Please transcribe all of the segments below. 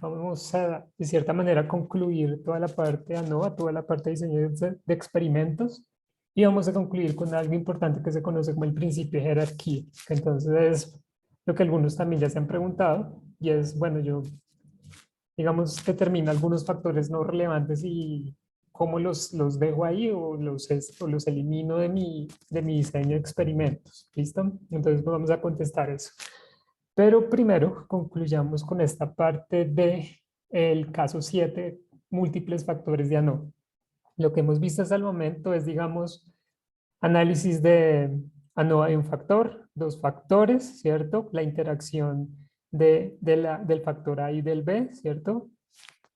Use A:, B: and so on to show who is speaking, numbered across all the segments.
A: vamos a, de cierta manera, concluir toda la parte ANOVA, toda la parte de diseño de experimentos, y vamos a concluir con algo importante que se conoce como el principio de jerarquía, que entonces es lo que algunos también ya se han preguntado, y es, bueno, yo, digamos, determino algunos factores no relevantes y cómo los dejo ahí o los elimino de mi diseño de experimentos, ¿listo? Entonces, pues, vamos a contestar eso. Pero primero concluyamos con esta parte de el caso 7, múltiples factores de ANOVA. Lo que hemos visto hasta el momento es, digamos, análisis de ANOVA de un factor, dos factores, ¿cierto? La interacción del factor A y del B, ¿cierto?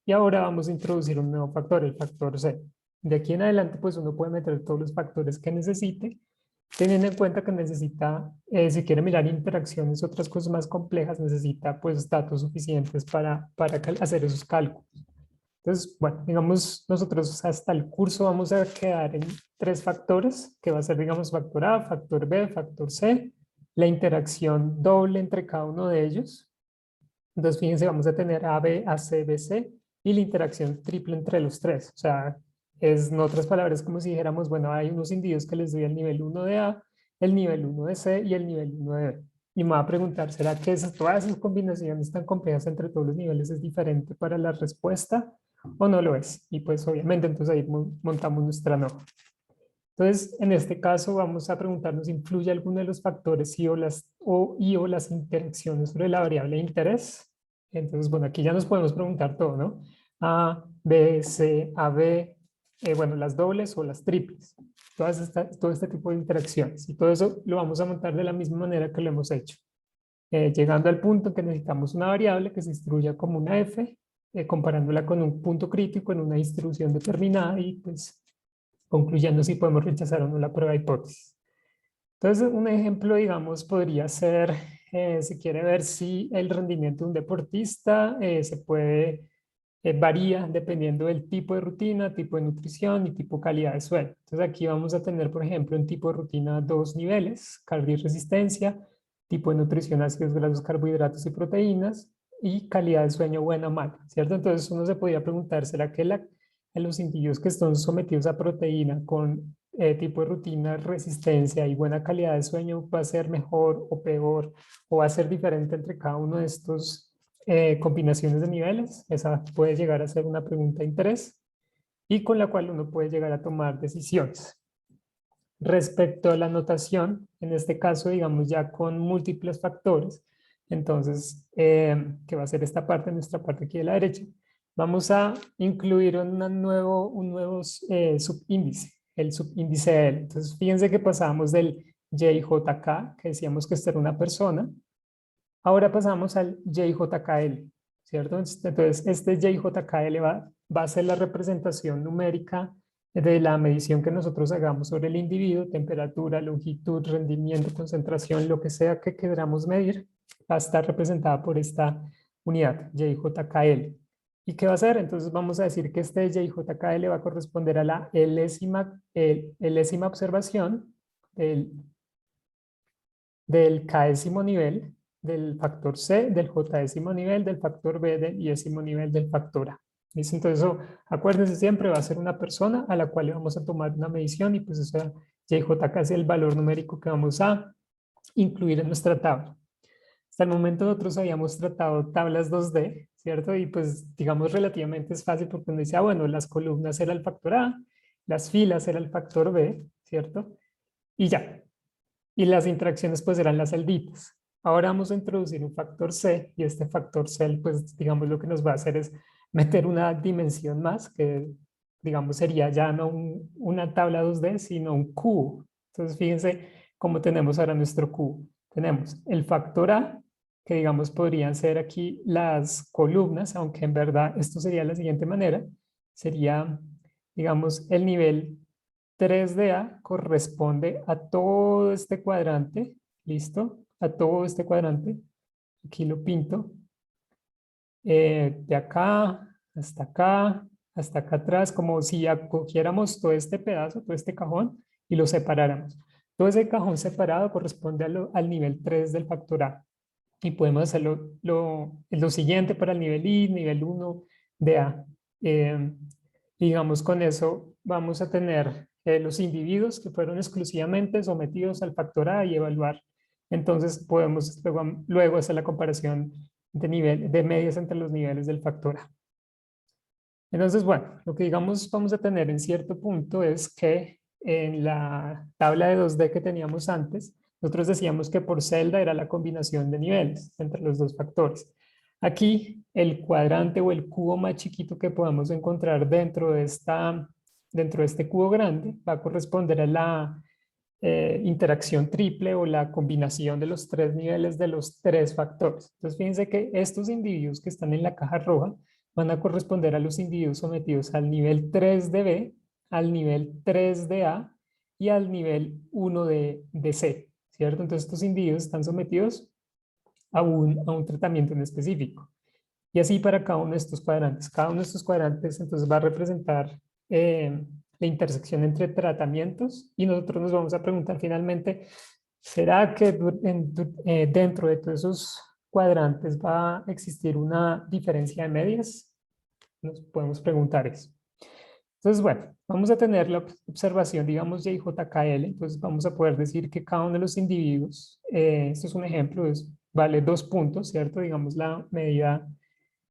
A: Y ahora vamos a introducir un nuevo factor, el factor C. De aquí en adelante, pues uno puede meter todos los factores que necesite, teniendo en cuenta que necesita, si quiere mirar interacciones, otras cosas más complejas, necesita pues datos suficientes para hacer esos cálculos. Entonces, bueno, digamos, nosotros hasta el curso vamos a quedar en tres factores, que va a ser, digamos, factor A, factor B, factor C, la interacción doble entre cada uno de ellos. Entonces, fíjense, vamos a tener A, B, A, C, B, C, y la interacción triple entre los tres. O sea, es en otras palabras como si dijéramos, bueno, hay unos individuos que les doy el nivel 1 de A, el nivel 1 de C y el nivel 1 de B. Y me va a preguntar, ¿será que todas esas combinaciones tan complejas entre todos los niveles es diferente para la respuesta o no lo es? Y pues obviamente entonces ahí montamos nuestra norma. Entonces, en este caso vamos a preguntarnos, ¿influye alguno de los factores y o las interacciones sobre la variable de interés? Entonces, bueno, aquí ya nos podemos preguntar todo, ¿no? A, B, C, A, B, bueno, las dobles o las triples. Todo este tipo de interacciones. Y todo eso lo vamos a montar de la misma manera que lo hemos hecho. Llegando al punto en que necesitamos una variable que se distribuya como una f, comparándola con un punto crítico en una distribución determinada y pues concluyendo si podemos rechazar o no la prueba de hipótesis. Entonces, un ejemplo, digamos, podría ser, si quiere ver si el rendimiento de un deportista varía dependiendo del tipo de rutina, tipo de nutrición y tipo de calidad de sueño. Entonces, aquí vamos a tener, por ejemplo, un tipo de rutina dos niveles, cardio y resistencia, tipo de nutrición, ácidos grasos, carbohidratos y proteínas, y calidad de sueño buena o mala, ¿cierto? Entonces, uno se podría preguntar, ¿será que en los individuos que están sometidos a proteína con tipo de rutina, resistencia y buena calidad de sueño va a ser mejor o peor o va a ser diferente entre cada uno de estos combinaciones de niveles? Esa puede llegar a ser una pregunta de interés y con la cual uno puede llegar a tomar decisiones. Respecto a la notación, en este caso, digamos ya con múltiples factores, entonces, que va a ser esta parte, nuestra parte aquí de la derecha, vamos a incluir un nuevo subíndice, el subíndice L. Entonces, fíjense que pasamos del JJK, que decíamos que esta era una persona, ahora pasamos al JJKL, ¿cierto? Entonces, este JJKL va a ser la representación numérica de la medición que nosotros hagamos sobre el individuo, temperatura, longitud, rendimiento, concentración, lo que sea que queramos medir, va a estar representada por esta unidad, JJKL. ¿Y qué va a hacer? Entonces vamos a decir que este JJKL va a corresponder a la enésima observación del késimo nivel, del factor C, del j-ésimo nivel, del factor B, del i-ésimo nivel, del factor A. ¿Listo? Entonces, eso, acuérdense siempre, va a ser una persona a la cual le vamos a tomar una medición y pues esa JJK es el valor numérico que vamos a incluir en nuestra tabla. Hasta el momento nosotros habíamos tratado tablas 2D, ¿cierto? Y pues digamos relativamente es fácil porque uno dice, ah, bueno, las columnas era el factor A, las filas era el factor B, ¿cierto? Y ya, y las interacciones pues eran las celditas. Ahora vamos a introducir un factor C y este factor C pues digamos lo que nos va a hacer es meter una dimensión más que digamos sería ya no una tabla 2D sino un cubo. Entonces fíjense cómo tenemos ahora nuestro cubo. Tenemos el factor A que digamos podrían ser aquí las columnas, aunque en verdad esto sería de la siguiente manera. Sería digamos el nivel 3 de A corresponde a todo este cuadrante, ¿listo? A todo este cuadrante. Aquí lo pinto. De acá hasta acá atrás, como si cogiéramos todo este pedazo, todo este cajón y lo separáramos. Todo ese cajón separado corresponde al nivel 3 del factor A. y podemos hacer lo siguiente para el nivel I, nivel 1 de A. Digamos, con eso vamos a tener los individuos que fueron exclusivamente sometidos al factor A y evaluar. Entonces podemos luego hacer la comparación de medias entre los niveles del factor A. Entonces, bueno, lo que digamos vamos a tener en cierto punto es que en la tabla de 2D que teníamos antes, nosotros decíamos que por celda era la combinación de niveles entre los dos factores. Aquí, el cuadrante o el cubo más chiquito que podamos encontrar dentro de este cubo grande va a corresponder a la interacción triple o la combinación de los tres niveles de los tres factores. Entonces, fíjense que estos individuos que están en la caja roja van a corresponder a los individuos sometidos al nivel 3 de B, al nivel 3 de A y al nivel 1 de C, ¿cierto? Entonces, estos individuos están sometidos a un tratamiento en específico. Y así para cada uno de estos cuadrantes. Cada uno de estos cuadrantes entonces va a representar la intersección entre tratamientos y nosotros nos vamos a preguntar finalmente, ¿será que dentro de todos esos cuadrantes va a existir una diferencia de medias? Nos podemos preguntar eso. Entonces, bueno, vamos a tener la observación, digamos, JJKL. Entonces, vamos a poder decir que cada uno de los individuos, esto es un ejemplo, vale 2 puntos, ¿cierto? Digamos, la medida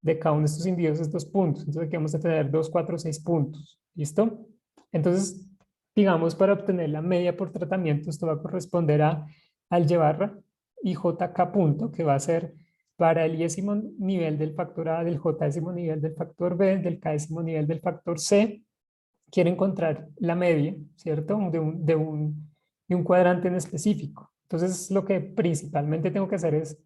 A: de cada uno de estos individuos es 2 puntos. Entonces, aquí vamos a tener 2, 4, 6 puntos. ¿Listo? Entonces, digamos, para obtener la media por tratamiento, esto va a corresponder al y barra y JK punto, que va a ser para el i-ésimo nivel del factor A, del j-ésimo nivel del factor B, del k-ésimo nivel del factor C. Quiero encontrar la media, ¿cierto? De un cuadrante en específico. Entonces, lo que principalmente tengo que hacer es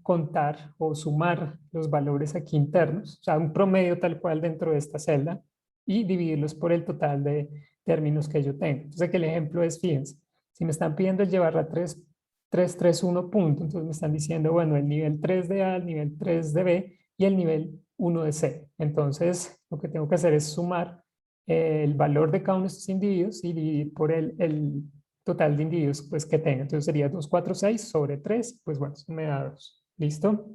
A: contar o sumar los valores aquí internos, o sea, un promedio tal cual dentro de esta celda y dividirlos por el total de términos que yo tengo. Entonces, aquí el ejemplo es, fíjense, si me están pidiendo el llevar a 331 punto, entonces me están diciendo, bueno, el nivel 3 de A, el nivel 3 de B y el nivel 1 de C. Entonces, lo que tengo que hacer es sumar el valor de cada uno de estos individuos y dividir por el total de individuos pues, que tenga. Entonces sería 246 sobre 3, pues bueno, eso me da 2. ¿Listo?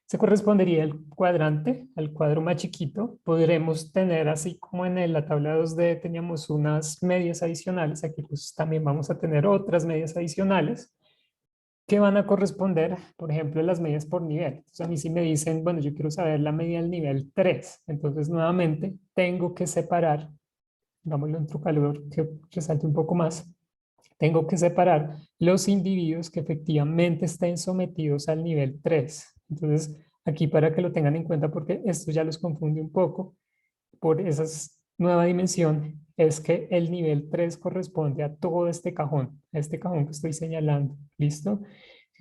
A: Se correspondería el cuadrante, al cuadro más chiquito. Podremos tener, así como en la tabla 2D teníamos unas medias adicionales, aquí pues también vamos a tener otras medias adicionales que van a corresponder, por ejemplo, las medias por nivel. Entonces a mí si me dicen, bueno, yo quiero saber la media del nivel 3, entonces nuevamente tengo que separar, dámosle otro calor que resalte un poco más, tengo que separar los individuos que efectivamente estén sometidos al nivel 3. Entonces, aquí para que lo tengan en cuenta, porque esto ya los confunde un poco, por esa nueva dimensión, es que el nivel 3 corresponde a todo este cajón que estoy señalando. ¿Listo?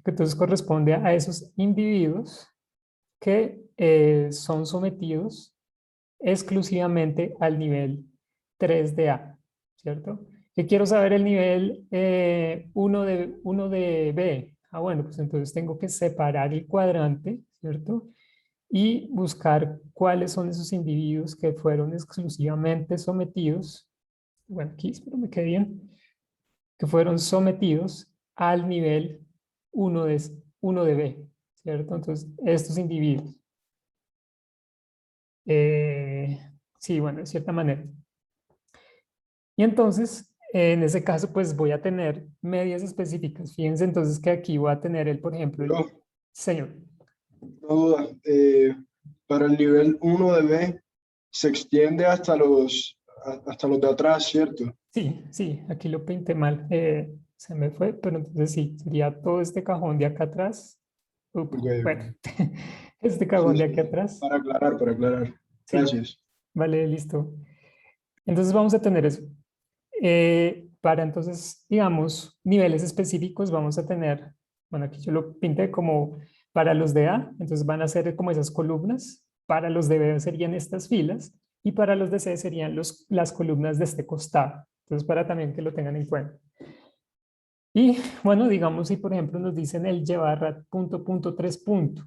A: Entonces corresponde a esos individuos que son sometidos exclusivamente al nivel 3 de A, ¿cierto? Que quiero saber el nivel 1 de B. Ah, bueno, pues entonces tengo que separar el cuadrante, ¿cierto? Y buscar cuáles son esos individuos que fueron exclusivamente sometidos, bueno, aquí espero me quede bien, que fueron sometidos al nivel 1 de B, ¿cierto? Entonces, estos individuos. Eh, sí, bueno, de cierta manera. Y entonces, en ese caso, pues voy a tener medias específicas. Fíjense entonces que aquí voy a tener el, por ejemplo, el
B: Bro,
A: señor.
B: no duda. Para el nivel 1 de B se extiende hasta los de atrás, ¿cierto?
A: Sí, sí, aquí lo pinté mal. Se me fue, pero entonces sí, sería todo este cajón de acá atrás.
B: Ok,
A: Bueno,
B: ok.
A: este
B: Sí,
A: cajón de
B: sí,
A: aquí
B: sí.
A: atrás.
B: Para aclarar, para aclarar.
A: Sí,
B: Gracias.
A: vale, listo. Entonces vamos a tener eso. Para entonces, digamos, niveles específicos vamos a tener, bueno, aquí yo lo pinté como para los de A, entonces van a ser como esas columnas, para los de B serían estas filas y para los de C serían las columnas de este costado. Entonces, para también que lo tengan en cuenta. Y bueno, digamos, si por ejemplo nos dicen el llevar a punto, punto, 3 punto,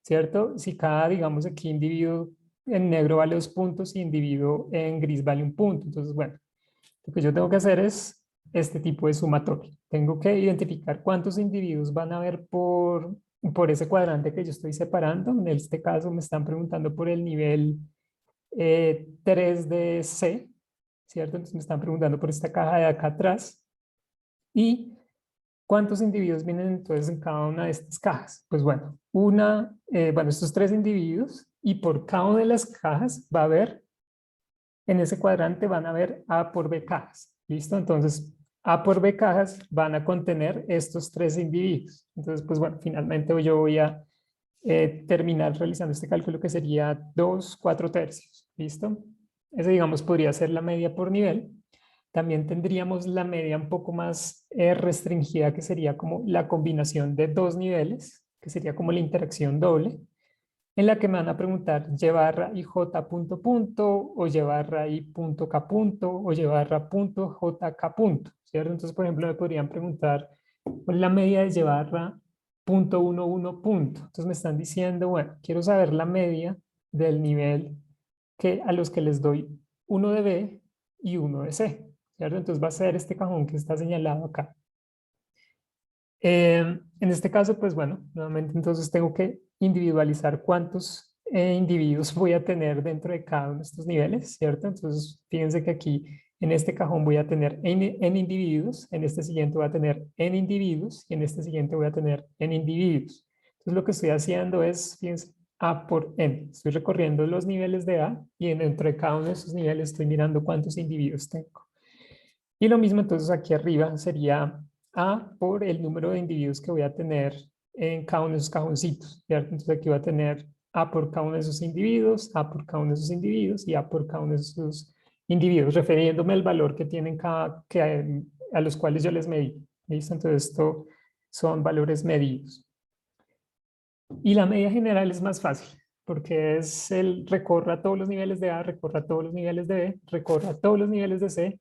A: ¿cierto? Si cada, digamos, aquí individuo en negro vale 2 puntos y individuo en gris vale 1 punto. Entonces, bueno, lo que yo tengo que hacer es este tipo de sumatoria. Tengo que identificar cuántos individuos van a haber por ese cuadrante que yo estoy separando. En este caso me están preguntando por el nivel 3 de C, ¿cierto? Entonces me están preguntando por esta caja de acá atrás. ¿Y cuántos individuos vienen entonces en cada una de estas cajas? Pues bueno, bueno, estos 3 individuos, y por cada una de las cajas va a haber, en ese cuadrante van a haber A por B cajas. ¿Listo? Entonces, A por B cajas van a contener estos 3 individuos. Entonces, pues bueno, finalmente yo voy a terminar realizando este cálculo que sería 2, 4 tercios. ¿Listo? Ese, digamos, podría ser la media por nivel. También tendríamos la media un poco más restringida, que sería como la combinación de 2 niveles, que sería como la interacción doble, en la que me van a preguntar y barra y j punto punto, o y barra y punto k punto, o y barra punto j k punto, ¿cierto? Entonces, por ejemplo, me podrían preguntar cuál es la media de y barra punto 1, 1 punto. Entonces me están diciendo, bueno, quiero saber la media del nivel a los que les doy 1 de B y 1 de C, ¿cierto? Entonces va a ser este cajón que está señalado acá. En este caso, pues bueno, nuevamente entonces tengo que individualizar cuántos individuos voy a tener dentro de cada uno de estos niveles, ¿cierto? Entonces, fíjense que aquí en este cajón voy a tener n individuos, en este siguiente voy a tener n individuos y en este siguiente voy a tener n individuos. Entonces, lo que estoy haciendo es, fíjense, A por n. Estoy recorriendo los niveles de A y dentro de cada uno de esos niveles estoy mirando cuántos individuos tengo. Y lo mismo entonces aquí arriba sería A por el número de individuos que voy a tener en cada uno de esos cajoncitos, ¿cierto? Entonces aquí voy a tener A por cada uno de esos individuos, A por cada uno de esos individuos y A por cada uno de esos individuos, refiriéndome al valor que tienen a los cuales yo les medí. ¿Listo? Entonces esto son valores medidos. Y la media general es más fácil, porque es el recorra todos los niveles de A, recorra todos los niveles de B, recorra todos los niveles de C,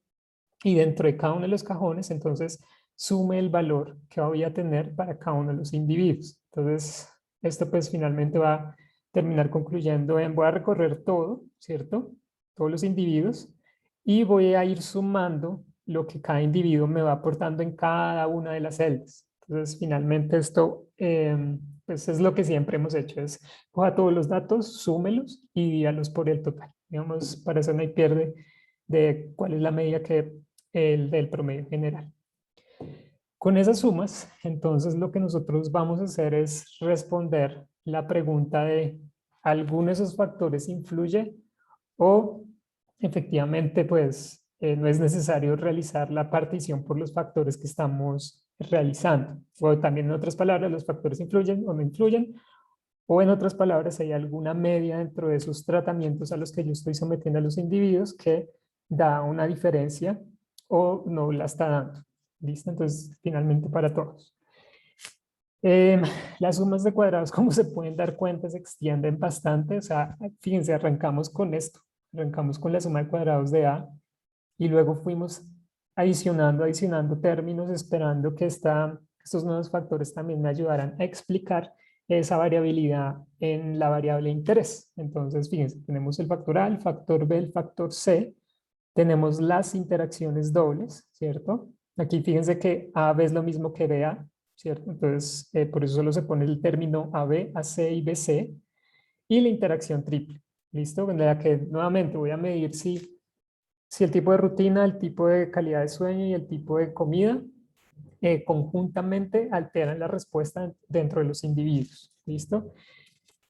A: y dentro de cada uno de los cajones, entonces, sume el valor que voy a tener para cada uno de los individuos. Entonces, esto pues finalmente va a terminar concluyendo en, voy a recorrer todo, ¿cierto? Todos los individuos, y voy a ir sumando lo que cada individuo me va aportando en cada una de las celdas. Entonces, finalmente esto, pues es lo que siempre hemos hecho, es coja todos los datos, súmelos y divídalos por el total. Digamos, para eso no hay pierde de cuál es la media del promedio general. Con esas sumas, entonces lo que nosotros vamos a hacer es responder la pregunta de ¿alguno de esos factores influye? O efectivamente, pues no es necesario realizar la partición por los factores que estamos realizando. O también en otras palabras, los factores influyen o no influyen. O en otras palabras, hay alguna media dentro de esos tratamientos a los que yo estoy sometiendo a los individuos que da una diferencia o no la está dando. ¿Listo? Entonces, finalmente para todos. Las sumas de cuadrados, como se pueden dar cuenta, se extienden bastante. O sea, fíjense, arrancamos con esto. Arrancamos con la suma de cuadrados de A y luego fuimos adicionando términos, esperando que estos nuevos factores también me ayudaran a explicar esa variabilidad en la variable interés. Entonces, fíjense, tenemos el factor A, el factor B, el factor C, tenemos las interacciones dobles, ¿cierto? Aquí fíjense que AB es lo mismo que BA, ¿cierto? Entonces, por eso solo se pone el término AB, AC y BC, y la interacción triple, ¿listo? En la que nuevamente voy a medir si el tipo de rutina, el tipo de calidad de sueño y el tipo de comida conjuntamente alteran la respuesta dentro de los individuos, ¿listo?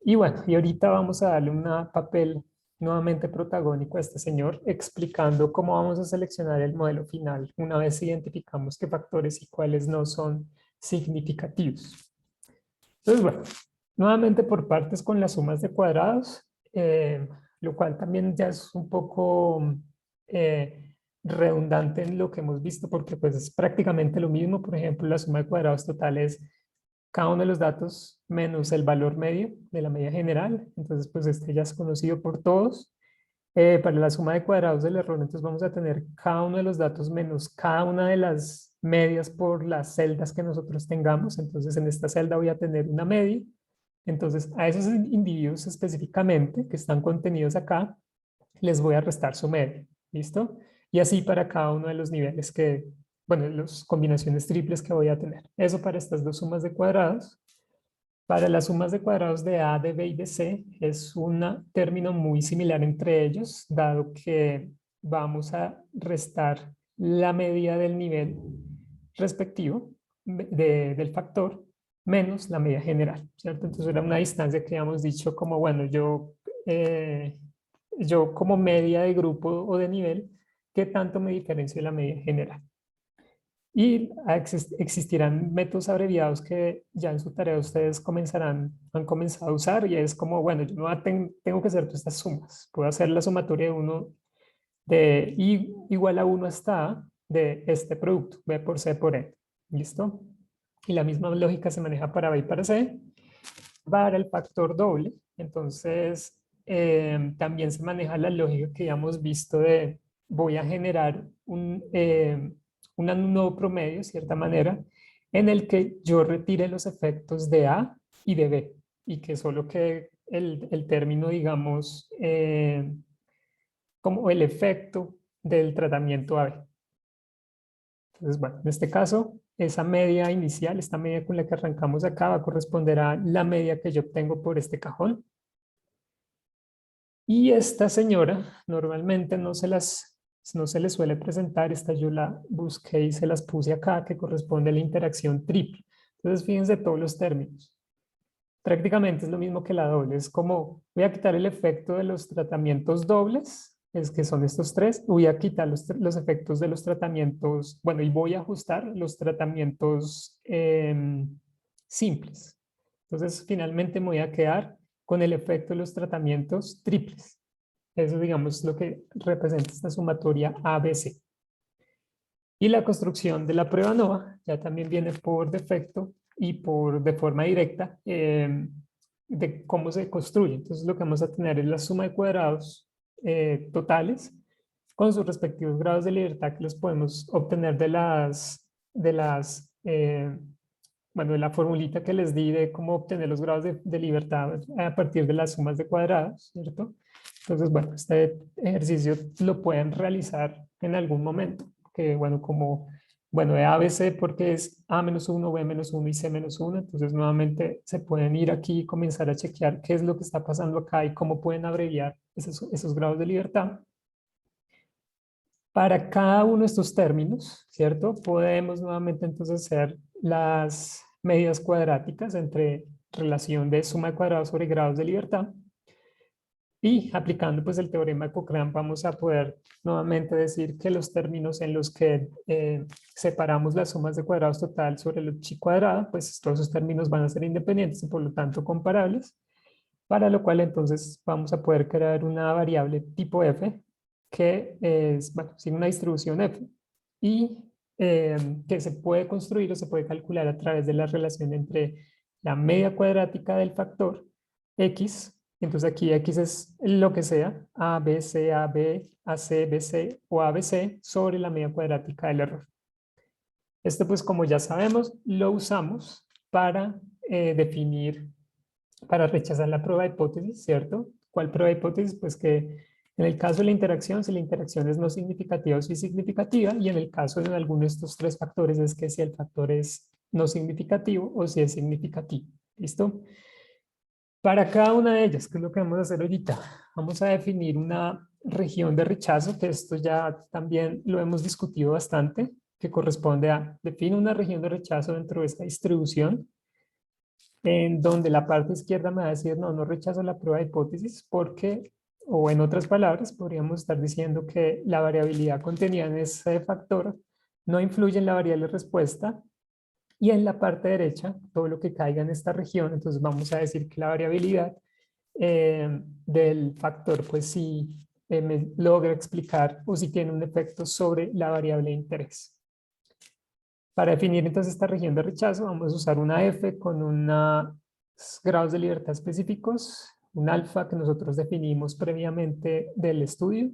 A: Y bueno, y ahorita vamos a darle un papel nuevamente protagónico a este señor, explicando cómo vamos a seleccionar el modelo final una vez identificamos qué factores y cuáles no son significativos. Entonces, bueno, nuevamente por partes con las sumas de cuadrados, lo cual también ya es un poco redundante en lo que hemos visto, porque pues es prácticamente lo mismo. Por ejemplo, la suma de cuadrados total es cada uno de los datos menos el valor medio de la media general. Entonces, pues este ya es conocido por todos. Para la suma de cuadrados del error, entonces vamos a tener cada uno de los datos menos cada una de las medias por las celdas que nosotros tengamos. Entonces, en esta celda voy a tener una media. Entonces, a esos individuos específicamente que están contenidos acá, les voy a restar su media. ¿Listo? Y así para cada uno de los niveles bueno, las combinaciones triples que voy a tener. Eso para estas dos sumas de cuadrados. Para las sumas de cuadrados de A, de B y de C es un término muy similar entre ellos, dado que vamos a restar la media del nivel respectivo del factor menos la media general, ¿cierto? Entonces era una distancia que habíamos dicho como, bueno, yo como media de grupo o de nivel, ¿qué tanto me diferencio de la media general? Y existirán métodos abreviados que ya en su tarea ustedes han comenzado a usar y es como, bueno, yo no tengo que hacer todas estas sumas. Puedo hacer la sumatoria de uno de I igual a 1 hasta A de este producto, B por C por E. ¿Listo? Y la misma lógica se maneja para B y para C. Para el factor doble, entonces también se maneja la lógica que ya hemos visto de voy a generar un nuevo promedio, de cierta manera, en el que yo retire los efectos de A y de B y que solo quede el término, digamos, como el efecto del tratamiento AB. Entonces, bueno, en este caso, esa media inicial, esta media con la que arrancamos acá, va a corresponder a la media que yo obtengo por este cajón. Y esta señora normalmente no se le suele presentar, esta yo la busqué y se las puse acá, que corresponde a la interacción triple. Entonces, fíjense todos los términos. Prácticamente es lo mismo que la doble, es como voy a quitar el efecto de los tratamientos dobles, es que son estos tres, voy a quitar los efectos de los tratamientos, bueno, y voy a ajustar los tratamientos simples. Entonces, finalmente me voy a quedar con el efecto de los tratamientos triples. Eso, digamos, es lo que representa esta sumatoria ABC. Y la construcción de la prueba NOVA ya también viene por defecto y de forma directa de cómo se construye. Entonces lo que vamos a tener es la suma de cuadrados totales con sus respectivos grados de libertad que los podemos obtener bueno, de la formulita que les di de cómo obtener los grados de libertad a partir de las sumas de cuadrados, ¿cierto? Entonces, bueno, este ejercicio lo pueden realizar en algún momento, que bueno, como, bueno, de A, B, C, porque es A menos 1, B menos 1 y C menos 1, entonces nuevamente se pueden ir aquí y comenzar a chequear qué es lo que está pasando acá y cómo pueden abreviar esos grados de libertad. Para cada uno de estos términos, ¿cierto? Podemos nuevamente entonces hacer las medidas cuadráticas entre relación de suma de cuadrados sobre grados de libertad. Y aplicando pues el teorema de Cochrane vamos a poder nuevamente decir que los términos en los que separamos las sumas de cuadrados total sobre el chi cuadrado, pues todos esos términos van a ser independientes y por lo tanto comparables, para lo cual entonces vamos a poder crear una variable tipo f que es, bueno, sin una distribución f y que se puede construir o se puede calcular a través de la relación entre la media cuadrática del factor x. Entonces aquí x es lo que sea, a, b, c, a, b, a, c, b, c o a, b, c sobre la media cuadrática del error. Esto pues como ya sabemos lo usamos para definir, para rechazar la prueba de hipótesis, ¿cierto? ¿Cuál prueba de hipótesis? Pues que en el caso de la interacción, si la interacción es no significativa o sí significativa, y en el caso de alguno de estos tres factores es que si el factor es no significativo o si es significativo. ¿Listo? Para cada una de ellas, ¿qué es lo que vamos a hacer ahorita? Vamos a definir una región de rechazo, que esto ya también lo hemos discutido bastante, que corresponde a definir una región de rechazo dentro de esta distribución, en donde la parte izquierda me va a decir, no, no rechazo la prueba de hipótesis, porque, o en otras palabras, podríamos estar diciendo que la variabilidad contenida en ese factor no influye en la variable respuesta, y en la parte derecha, todo lo que caiga en esta región, entonces vamos a decir que la variabilidad del factor, pues sí me logra explicar o si tiene un efecto sobre la variable de interés. Para definir entonces esta región de rechazo, vamos a usar una F con unos grados de libertad específicos, un alfa que nosotros definimos previamente del estudio.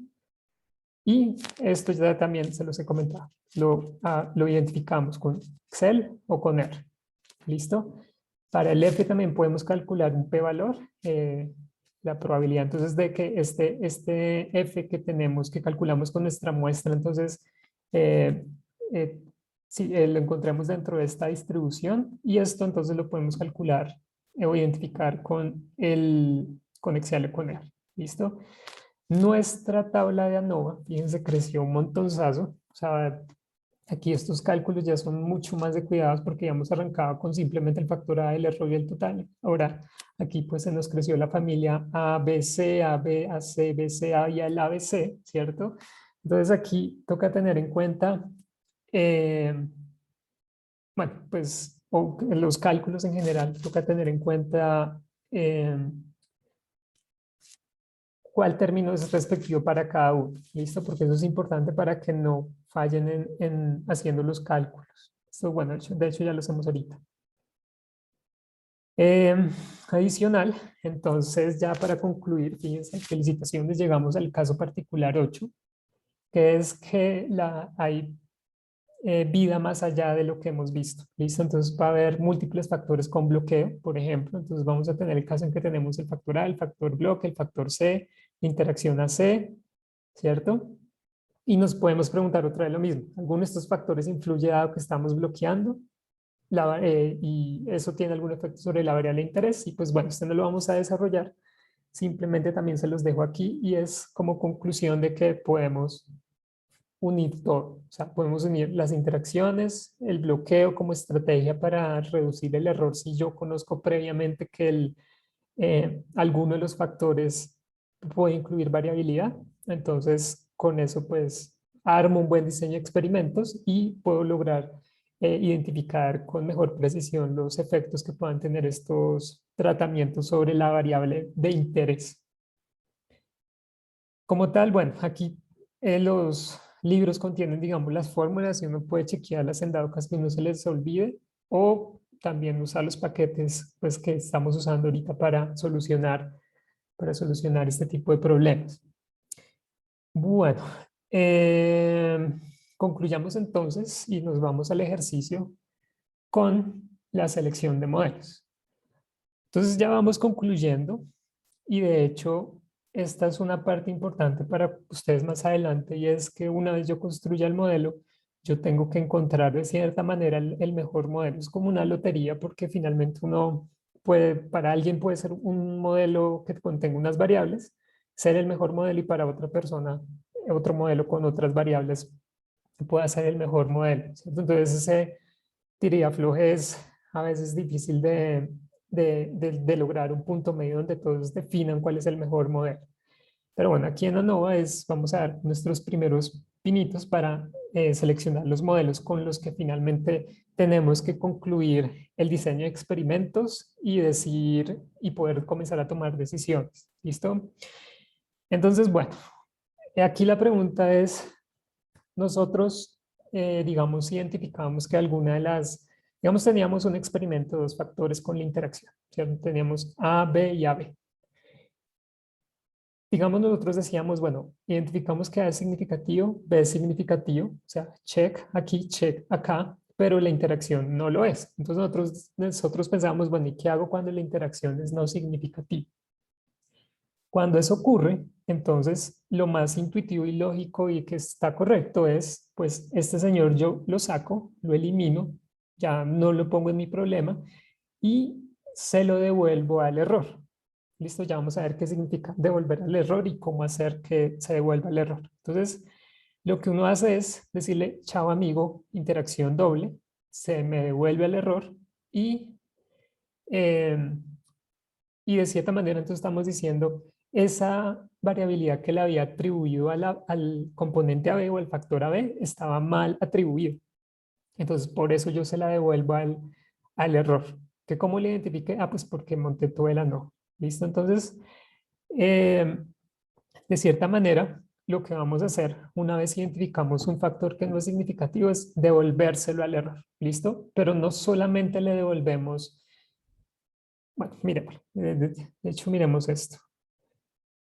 A: Y esto ya también se los he comentado. Lo identificamos con Excel o con R. ¿Listo? Para el F también podemos calcular un p-valor, la probabilidad entonces de que este F que tenemos, que calculamos con nuestra muestra, entonces si lo encontramos dentro de esta distribución y esto entonces lo podemos calcular o identificar con Excel o con R. ¿Listo? Nuestra tabla de ANOVA, fíjense, creció un montonzazo. O sea, aquí estos cálculos ya son mucho más de cuidados porque ya hemos arrancado con simplemente el factor A, el error y el total. Ahora, aquí pues se nos creció la familia A, B, C, A, B, A, C, B, C, A y el A, B, C, ¿cierto? Entonces aquí toca tener en cuenta, eh, bueno, pues los cálculos en general, toca tener en cuenta eh, cuál término es respectivo para cada uno. ¿Listo? Porque eso es importante para que no fallen en haciendo los cálculos. Esto, bueno, de hecho ya lo hacemos ahorita. Adicional, entonces ya para concluir, fíjense, felicitaciones, llegamos al caso particular 8, que es que hay vida más allá de lo que hemos visto. ¿Listo? Entonces va a haber múltiples factores con bloqueo, por ejemplo. Entonces vamos a tener el caso en que tenemos el factor A, el factor bloque, el factor C, interacción AC, ¿cierto? Y nos podemos preguntar otra vez lo mismo. ¿Alguno de estos factores influye dado que estamos bloqueando? Y eso tiene algún efecto sobre la variable de interés. Y pues bueno, esto no lo vamos a desarrollar. Simplemente también se los dejo aquí y es como conclusión de que podemos unir todo. O sea, podemos unir las interacciones, el bloqueo como estrategia para reducir el error si yo conozco previamente que alguno de los factores puede incluir variabilidad. Entonces, con eso pues armo un buen diseño de experimentos y puedo lograr identificar con mejor precisión los efectos que puedan tener estos tratamientos sobre la variable de interés. Como tal, bueno, aquí los libros contienen, digamos, las fórmulas y uno puede chequearlas en dado caso que no se les olvide o también usar los paquetes pues, que estamos usando ahorita para solucionar este tipo de problemas. Bueno, concluyamos entonces y nos vamos al ejercicio con la selección de modelos. Entonces ya vamos concluyendo y de hecho esta es una parte importante para ustedes más adelante y es que una vez yo construya el modelo, yo tengo que encontrar de cierta manera el mejor modelo. Es como una lotería porque finalmente uno puede, para alguien puede ser un modelo que contenga unas variables, ser el mejor modelo y para otra persona otro modelo con otras variables pueda ser el mejor modelo, ¿cierto? Entonces ese tira afloje es a veces difícil de lograr un punto medio donde todos definan cuál es el mejor modelo. Pero bueno, aquí en ANOVA vamos a dar nuestros primeros pinitos para seleccionar los modelos con los que finalmente tenemos que concluir el diseño de experimentos y decir y poder comenzar a tomar decisiones. ¿Listo? Entonces, bueno, aquí la pregunta es, nosotros, digamos, identificamos que alguna de las, digamos, teníamos un experimento de dos factores con la interacción, ¿cierto? Teníamos A, B y AB. Digamos, nosotros decíamos, bueno, identificamos que A es significativo, B es significativo, o sea, check aquí, check acá, pero la interacción no lo es. Entonces nosotros pensamos, bueno, ¿y qué hago cuando la interacción es no significativa? Cuando eso ocurre, entonces lo más intuitivo y lógico y que está correcto es, pues este señor yo lo saco, lo elimino, ya no lo pongo en mi problema y se lo devuelvo al error. Listo, ya vamos a ver qué significa devolver al error y cómo hacer que se devuelva el error. Entonces, lo que uno hace es decirle, chao amigo, interacción doble, se me devuelve el error y, eh, y de cierta manera entonces estamos diciendo, esa variabilidad que le había atribuido al componente AB o al factor AB estaba mal atribuido. Entonces, por eso yo se la devuelvo al error. ¿Que cómo le identifique? Ah, pues porque monté todo el no. ¿Listo? Entonces, eh, de cierta manera, lo que vamos a hacer una vez identificamos un factor que no es significativo es devolvérselo al error. ¿Listo? Pero no solamente le devolvemos, bueno, miremos, de hecho, miremos esto.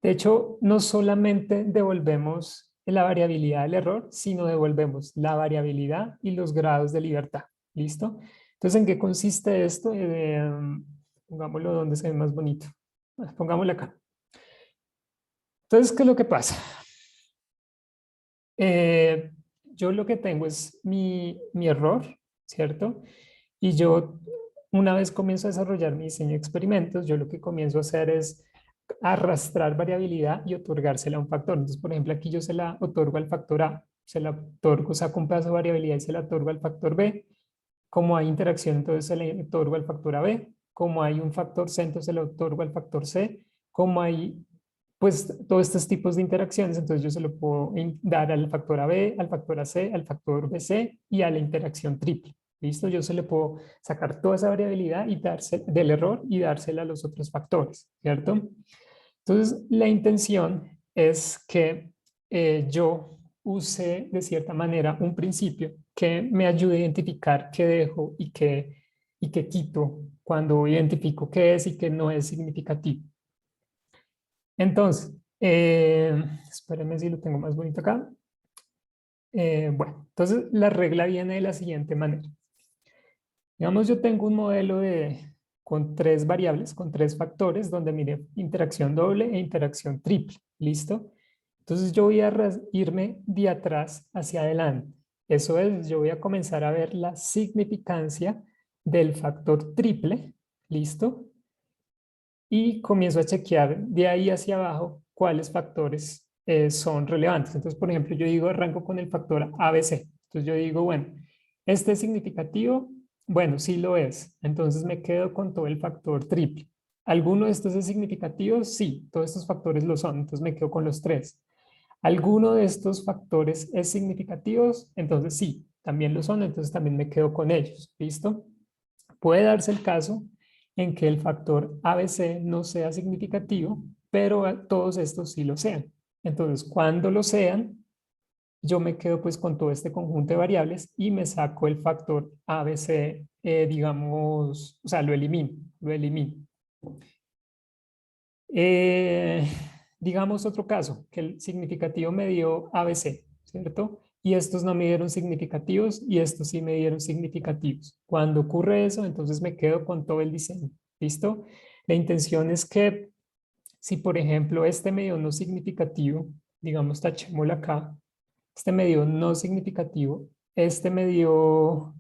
A: De hecho, no solamente devolvemos la variabilidad del error, sino devolvemos la variabilidad y los grados de libertad. ¿Listo? Entonces, ¿en qué consiste esto? Pongámoslo donde se ve más bonito. Pongámoslo acá. Entonces, ¿qué es lo que pasa? Yo lo que tengo es mi error, ¿cierto? Y yo una vez comienzo a desarrollar mi diseño de experimentos, yo lo que comienzo a hacer es arrastrar variabilidad y otorgársela a un factor. Entonces, por ejemplo, aquí yo se la otorgo al factor A, se la otorgo, saco un pedazo de variabilidad y se la otorgo al factor B. Como hay interacción, entonces se le otorgo al factor AB. Como hay un factor C, entonces se le otorgo al factor C. Como hay, pues, todos estos tipos de interacciones, entonces yo se lo puedo dar al factor AB, al factor AC, al factor BC y a la interacción triple. ¿Listo? Yo se le puedo sacar toda esa variabilidad y darse del error y dársela a los otros factores, ¿cierto? Entonces, la intención es que yo use de cierta manera un principio que me ayude a identificar qué dejo y qué quito cuando identifico qué es y qué no es significativo. Entonces, espérenme si lo tengo más bonito acá. Bueno, entonces la regla viene de la siguiente manera. Digamos, yo tengo un modelo con 3 variables, con 3 factores, donde mire interacción doble e interacción triple. ¿Listo? Entonces yo voy a irme de atrás hacia adelante. Eso es, yo voy a comenzar a ver la significancia del factor triple. ¿Listo? Y comienzo a chequear de ahí hacia abajo cuáles factores son relevantes. Entonces, por ejemplo, yo digo, arranco con el factor ABC. Entonces yo digo, bueno, este es significativo. Bueno, sí lo es. Entonces me quedo con todo el factor triple. ¿Alguno de estos es significativo? Sí, todos estos factores lo son. Entonces me quedo con los 3. ¿Alguno de estos factores es significativo? Entonces sí, también lo son. Entonces también me quedo con ellos. ¿Listo? Puede darse el caso en que el factor ABC no sea significativo, pero todos estos sí lo sean. Entonces, cuando lo sean, yo me quedo pues con todo este conjunto de variables y me saco el factor ABC, digamos, o sea, lo elimino, lo elimino. Eh, digamos otro caso, que el significativo me dio ABC, ¿cierto? Y estos no me dieron significativos y estos sí me dieron significativos. Cuando ocurre eso, entonces me quedo con todo el diseño, ¿listo? La intención es que si, por ejemplo, este me dio no significativo, digamos, tachémoslo acá, este me dio no significativo, este me dio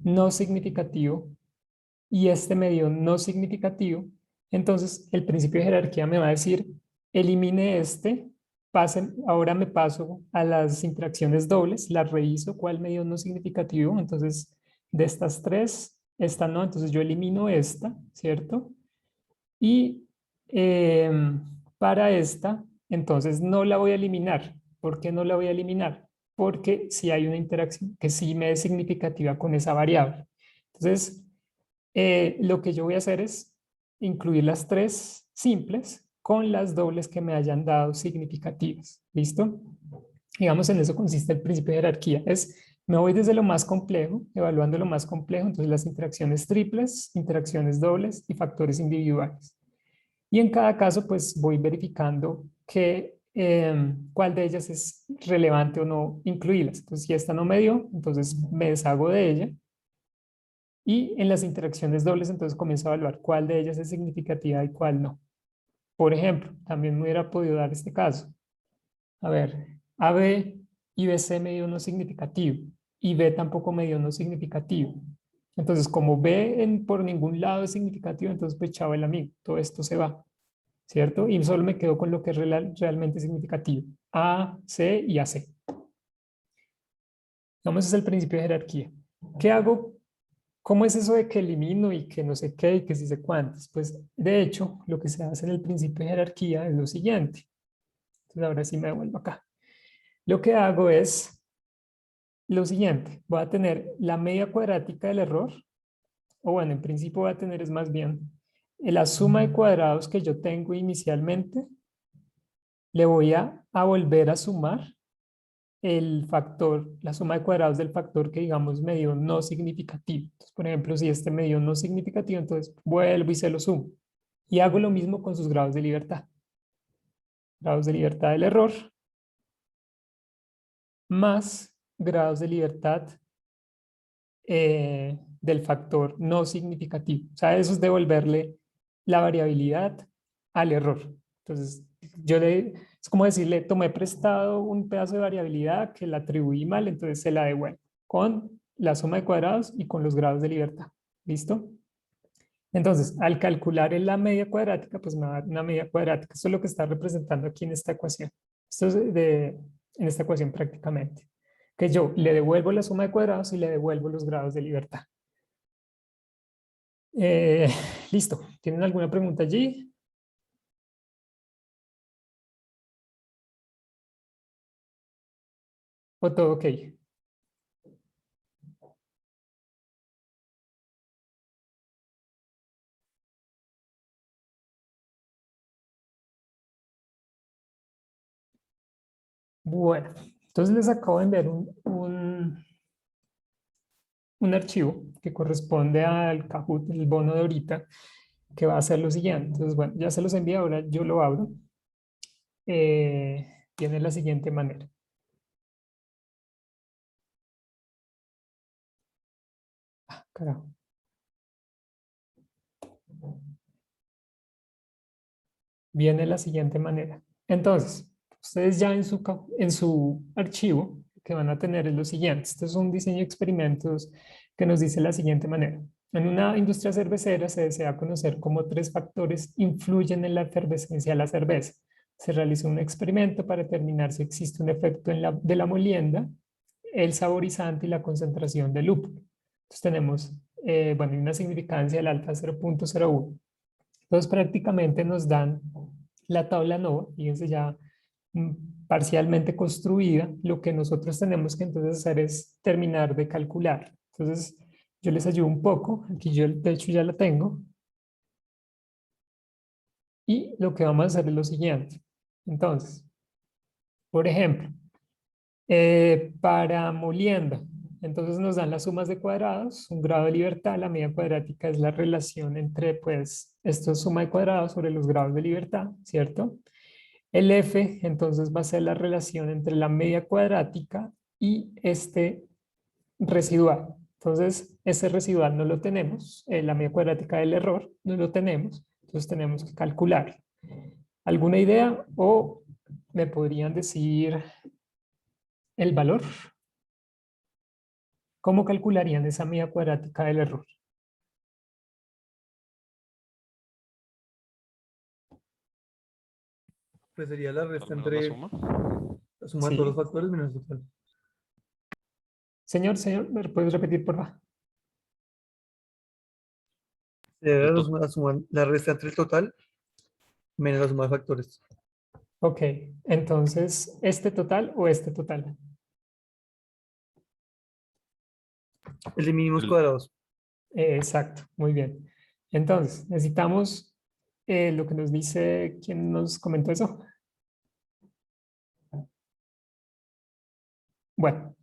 A: no significativo y este me dio no significativo, entonces el principio de jerarquía me va a decir, elimine este, ahora me paso a las interacciones dobles, las reviso cuál me dio no significativo, entonces de estas 3, esta no, entonces yo elimino esta, ¿cierto? Y para esta, entonces no la voy a eliminar. ¿Por qué no la voy a eliminar? Porque si hay una interacción que sí me es significativa con esa variable. Entonces, lo que yo voy a hacer es incluir las 3 simples con las dobles que me hayan dado significativas. ¿Listo? Digamos, en eso consiste el principio de jerarquía. Me voy desde lo más complejo, evaluando lo más complejo, entonces las interacciones triples, interacciones dobles y factores individuales. Y en cada caso, pues voy verificando cuál de ellas es relevante o no incluirlas. Entonces, si esta no me dio, entonces me deshago de ella. Y en las interacciones dobles, entonces comienzo a evaluar cuál de ellas es significativa y cuál no. Por ejemplo, también me hubiera podido dar este caso. A ver, AB y BC me dio no significativo y B tampoco me dio no significativo. Entonces, como B por ningún lado es significativo, entonces pues chao el amigo, todo esto se va, ¿cierto? Y solo me quedo con lo que es realmente significativo, A, C y AC. Vamos, ese es el principio de jerarquía. ¿Qué hago? ¿Cómo es eso de que elimino y que no sé qué y que sí sé cuántas? Pues de hecho, lo que se hace en el principio de jerarquía es lo siguiente. Entonces ahora sí me devuelvo acá. Lo que hago es lo siguiente. Voy a tener la media cuadrática del error, o bueno, en principio voy a tener es más bien la suma de cuadrados que yo tengo inicialmente, le voy a volver a sumar el factor, la suma de cuadrados del factor que digamos me dio no significativo. Entonces, por ejemplo, si este me dio no significativo, entonces vuelvo y se lo sumo. Y hago lo mismo con sus grados de libertad. Grados de libertad del error más grados de libertad del factor no significativo. O sea, eso es devolverle la variabilidad al error. Entonces, es como decirle, tomé prestado un pedazo de variabilidad que la atribuí mal, entonces se la devuelvo con la suma de cuadrados y con los grados de libertad. ¿Listo? Entonces, al calcular en la media cuadrática, pues me va a dar una media cuadrática. Esto es lo que está representando aquí en esta ecuación. Esto es en esta ecuación prácticamente. Que yo le devuelvo la suma de cuadrados y le devuelvo los grados de libertad. Eh, listo. ¿Tienen alguna pregunta allí? ¿O todo ok? Bueno, entonces les acabo de enviar un archivo que corresponde al Kahoot, el bono de ahorita, que va a hacer lo siguiente. Entonces, bueno, ya se los envié, ahora yo lo abro. Tiene la siguiente manera. Carajo. Viene de la siguiente manera. Entonces, ustedes ya en su archivo que van a tener es lo siguiente. Este es un diseño de experimentos que nos dice la siguiente manera. En una industria cervecera se desea conocer cómo tres factores influyen en la efervescencia de la cerveza. Se realizó un experimento para determinar si existe un efecto de la molienda, el saborizante y la concentración de lúpulo. Entonces tenemos, bueno, una significancia del alfa 0.01. Entonces prácticamente nos dan la tabla NOVA, fíjense ya parcialmente construida. Lo que nosotros tenemos que entonces hacer es terminar de calcular. Entonces yo les ayudo un poco, aquí yo de hecho ya la tengo. Y lo que vamos a hacer es lo siguiente. Entonces, por ejemplo, para molienda, entonces nos dan las sumas de cuadrados, un grado de libertad, la media cuadrática es la relación entre, pues, esto es suma de cuadrados sobre los grados de libertad, ¿cierto? El F, entonces, va a ser la relación entre la media cuadrática y este residual. Entonces, ese residual no lo tenemos, la media cuadrática del error no lo tenemos, entonces tenemos que calcular. ¿Alguna idea o me podrían decir el valor? ¿Cómo calcularían esa media cuadrática del error?
C: Pues sería la
D: Al
C: resta
D: menos la
C: entre
D: suma.
C: la suma de todos
A: Sí.
C: los factores menos el total.
A: Señor, ¿me puedes repetir, por favor?
C: Sería
D: El tot-
C: la resta entre el total menos la suma de factores.
A: Ok, entonces, ¿este total o este total?
C: El de mínimos
D: el-
C: cuadrados.
A: Exacto, muy bien. Entonces, necesitamos lo que nos dice, ¿quién nos comentó eso? Bueno,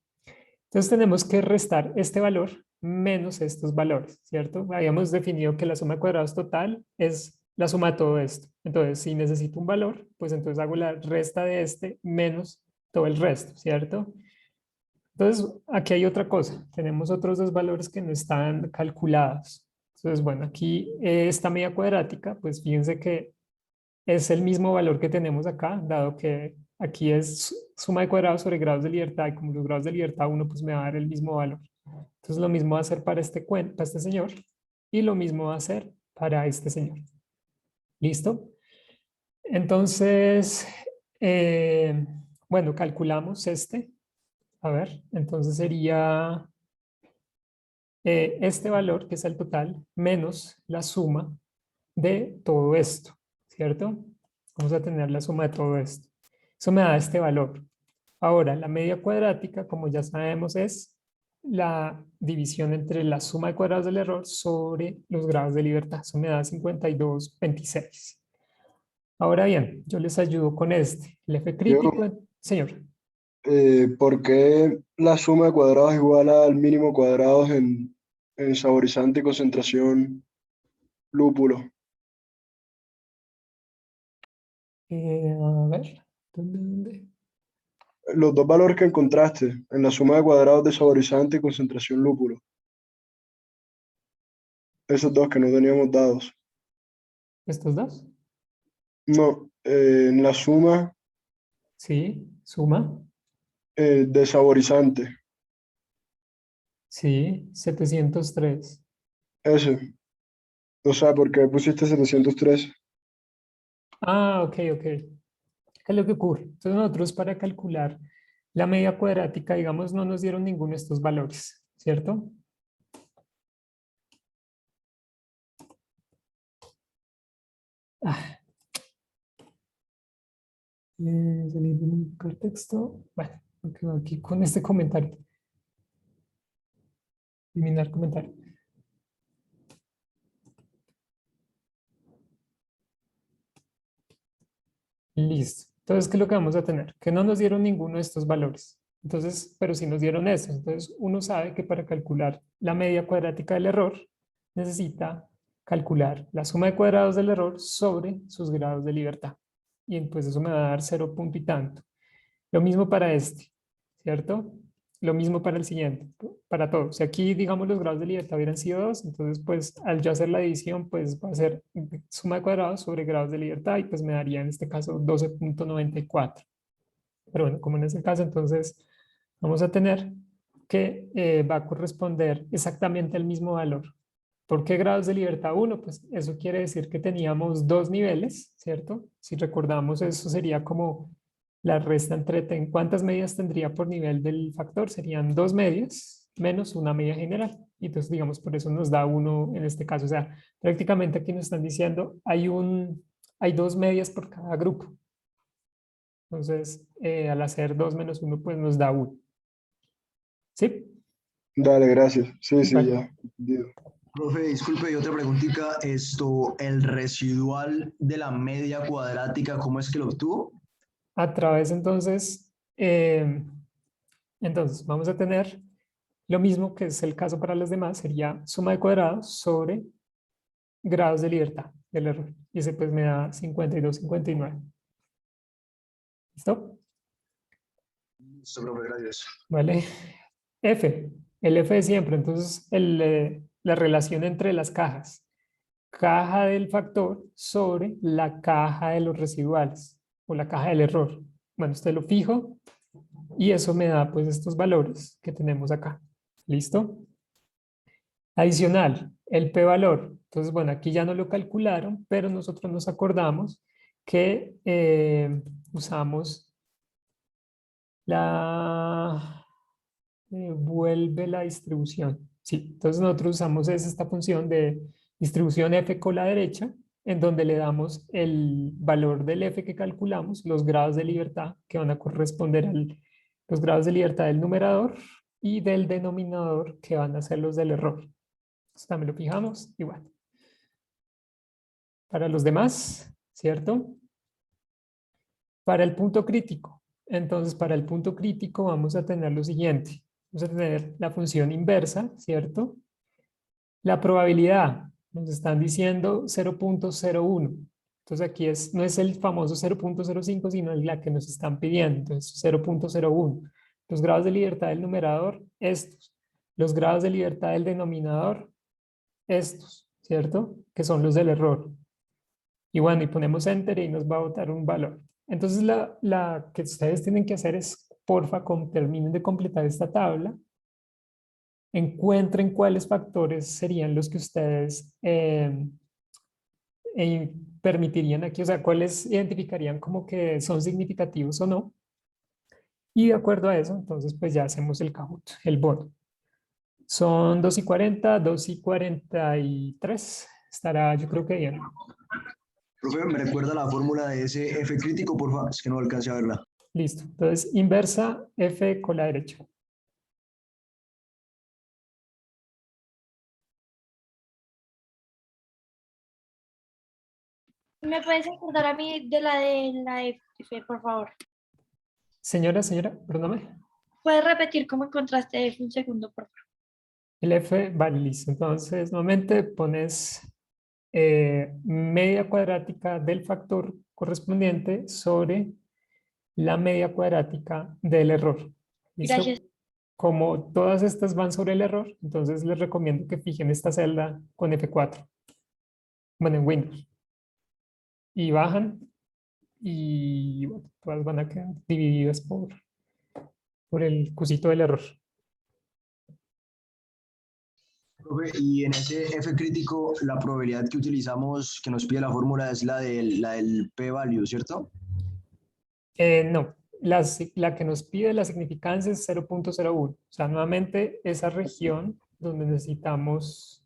A: entonces tenemos que restar este valor menos estos valores, ¿cierto? Habíamos definido que la suma de cuadrados total es la suma de todo esto. Entonces, si necesito un valor, pues entonces hago la resta de este menos todo el resto, ¿cierto? Entonces, aquí hay otra cosa. Tenemos otros dos valores que no están calculados. Entonces, bueno, aquí esta media cuadrática, pues fíjense que es el mismo valor que tenemos acá, dado que aquí es suma de cuadrados sobre grados de libertad, y como los grados de libertad uno pues me va a dar el mismo valor. Entonces lo mismo va a hacer para este señor y lo mismo va a hacer para este señor. ¿Listo? Entonces, eh, bueno, calculamos este. A ver, entonces sería este valor, que es el total, menos la suma de todo esto, ¿cierto? Vamos a tener la suma de todo esto. Eso me da este valor. Ahora, la media cuadrática, como ya sabemos, es la división entre la suma de cuadrados del error sobre los grados de libertad. Eso me da 52,26. Ahora bien, yo les ayudo con este. El F crítico,
B: Diego,
A: señor.
B: ¿por qué la suma de cuadrados es igual al mínimo cuadrados en saborizante y concentración lúpulo?
A: A ver, ¿dónde?
B: Los dos valores que encontraste en la suma de cuadrados de saborizante y concentración lúpulo. Esos dos que no teníamos dados.
A: ¿Estos dos?
B: No, en la suma
A: Sí, suma.
B: de saborizante.
A: Sí, 703.
B: Ese. O sea, ¿por qué pusiste 703?
A: Ah, ok, ok. ¿Qué es lo que ocurre? Entonces nosotros para calcular la media cuadrática, digamos, no nos dieron ninguno de estos valores, ¿cierto? Ah, salir de mi contexto. Bueno, me quedo aquí con este comentario. Eliminar comentario. Listo. Entonces, ¿qué es lo que vamos a tener? Que no nos dieron ninguno de estos valores. Entonces, pero sí nos dieron estos. Entonces, uno sabe que para calcular la media cuadrática del error, necesita calcular la suma de cuadrados del error sobre sus grados de libertad. Y pues eso me va a dar 0 punto y tanto. Lo mismo para este, ¿cierto? Lo mismo para el siguiente, para todos. Si aquí, digamos, los grados de libertad hubieran sido 2, entonces, pues, al yo hacer la división, pues, va a ser suma de cuadrados sobre grados de libertad y, pues, me daría en este caso 12,94. Pero bueno, como en este caso, entonces, vamos a tener que va a corresponder exactamente al mismo valor. ¿Por qué grados de libertad 1? Pues eso quiere decir que teníamos dos niveles, ¿cierto? Si recordamos, eso sería como la resta entre cuántas medias tendría por nivel del factor. Serían dos medias menos una media general. Y entonces, digamos, por eso nos da uno en este caso. O sea, prácticamente aquí nos están diciendo hay dos medias por cada grupo. Entonces, al hacer 2 menos uno, pues nos da 1. ¿Sí?
B: Dale, gracias. Sí, sí,
A: Vale.
B: ya. Entendido.
D: Profe, disculpe, y otra preguntita, el residual de la media cuadrática, ¿cómo es que lo obtuvo?
A: A través entonces vamos a tener lo mismo que es el caso para los demás, sería suma de cuadrados sobre grados de libertad del error. Y ese pues me da 52,59. ¿Listo?
D: Listo, profe, gracias.
A: Vale. F, el F de siempre. Entonces, la relación entre las cajas. Caja del factor sobre la caja de los residuales o la caja del error. Bueno, usted lo fijo y eso me da pues estos valores que tenemos acá. ¿Listo? Adicional, el p-valor. Entonces, bueno, aquí ya no lo calcularon, pero nosotros nos acordamos que usamos la... vuelve la distribución. Sí, entonces nosotros usamos esta función de distribución f con la derecha, en donde le damos el valor del f que calculamos, los grados de libertad que van a corresponder a los grados de libertad del numerador y del denominador que van a ser los del error. Entonces también lo fijamos igual. Para los demás, ¿cierto? Para el punto crítico. Entonces, para el punto crítico vamos a tener lo siguiente. Vamos a tener la función inversa, ¿cierto? La probabilidad, nos están diciendo 0,01. Entonces aquí no es el famoso 0,05, sino la que nos están pidiendo. Entonces 0,01. Los grados de libertad del numerador, estos. Los grados de libertad del denominador, estos, ¿cierto? Que son los del error. Y bueno, y ponemos enter y nos va a botar un valor. Entonces la que ustedes tienen que hacer es, porfa, terminen de completar esta tabla, encuentren cuáles factores serían los que ustedes permitirían aquí, o sea, cuáles identificarían como que son significativos o no. Y de acuerdo a eso, entonces pues ya hacemos el Kahoot, el bono. Son 2:40, 2:43. Estará, yo creo que bien.
D: Profe, ¿me recuerda la fórmula de ese F crítico, por favor? Es que no alcancé a verla.
A: Listo. Entonces, inversa F con la derecha.
E: ¿Me puedes acordar a mí de la F, por favor?
A: Señora, perdóname.
E: ¿Puedes repetir cómo encontraste F un segundo, por favor?
A: El F, vale, listo. Entonces, nuevamente pones media cuadrática del factor correspondiente sobre la media cuadrática del error. ¿Listo?
E: Gracias.
A: Como todas estas van sobre el error, entonces les recomiendo que fijen esta celda con F4. Bueno, en Windows. Y bajan y bueno, todas van a quedar divididas por el cosito del error.
D: Profe, y en ese F crítico, la probabilidad que utilizamos, que nos pide la fórmula, es la del p-value, ¿cierto?
A: No, la que nos pide la significancia es 0.01. O sea, nuevamente esa región donde necesitamos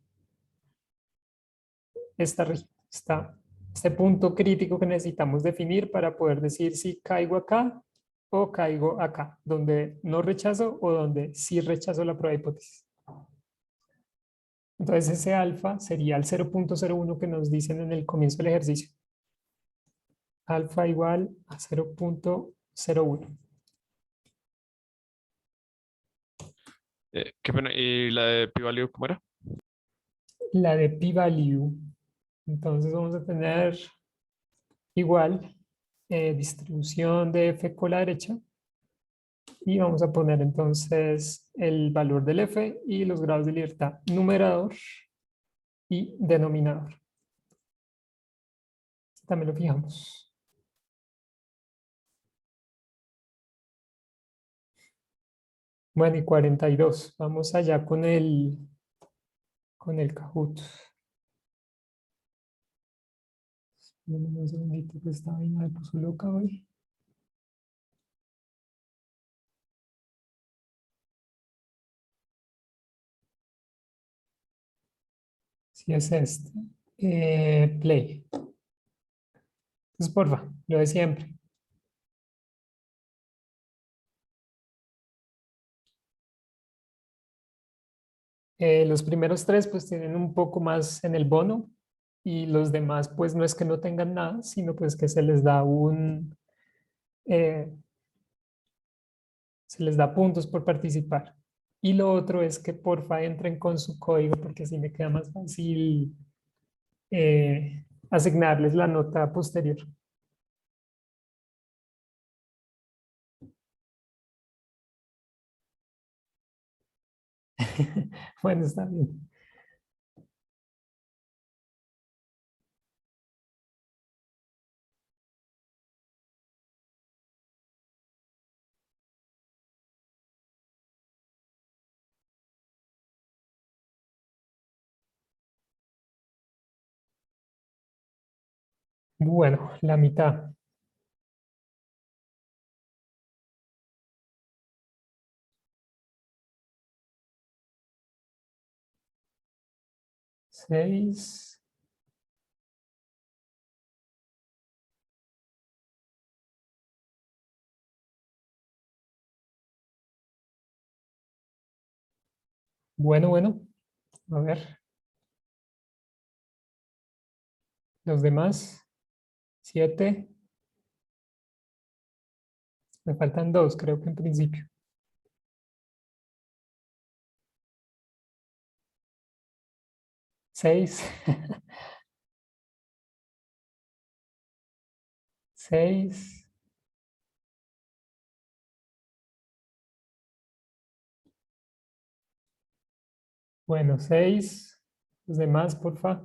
A: este punto crítico que necesitamos definir para poder decir si caigo acá o caigo acá, donde no rechazo o donde sí rechazo la prueba de hipótesis. Entonces ese alfa sería el 0.01 que nos dicen en el comienzo del ejercicio. Alfa igual a 0.01.
F: Qué pena. ¿Y la de p-value cómo era?
A: La de p-value. Entonces vamos a tener igual distribución de f con la derecha y vamos a poner entonces el valor del f y los grados de libertad numerador y denominador. También lo fijamos. Bueno, y 42. Vamos allá con el Kahoot. Un segundito que esta vaina me puso loca hoy. Si es este. Play. Entonces, porfa, lo de siempre. Los primeros tres pues tienen un poco más en el bono y los demás pues no es que no tengan nada, sino pues que eh, se les da puntos por participar. Y lo otro es que porfa entren con su código porque así me queda más fácil asignarles la nota posterior. Bueno, está bien. Bueno, la mitad. Seis. Bueno. A ver. Los demás. 7. Me faltan 2, creo que en principio. 6. 6. Bueno, 6. Los demás, porfa.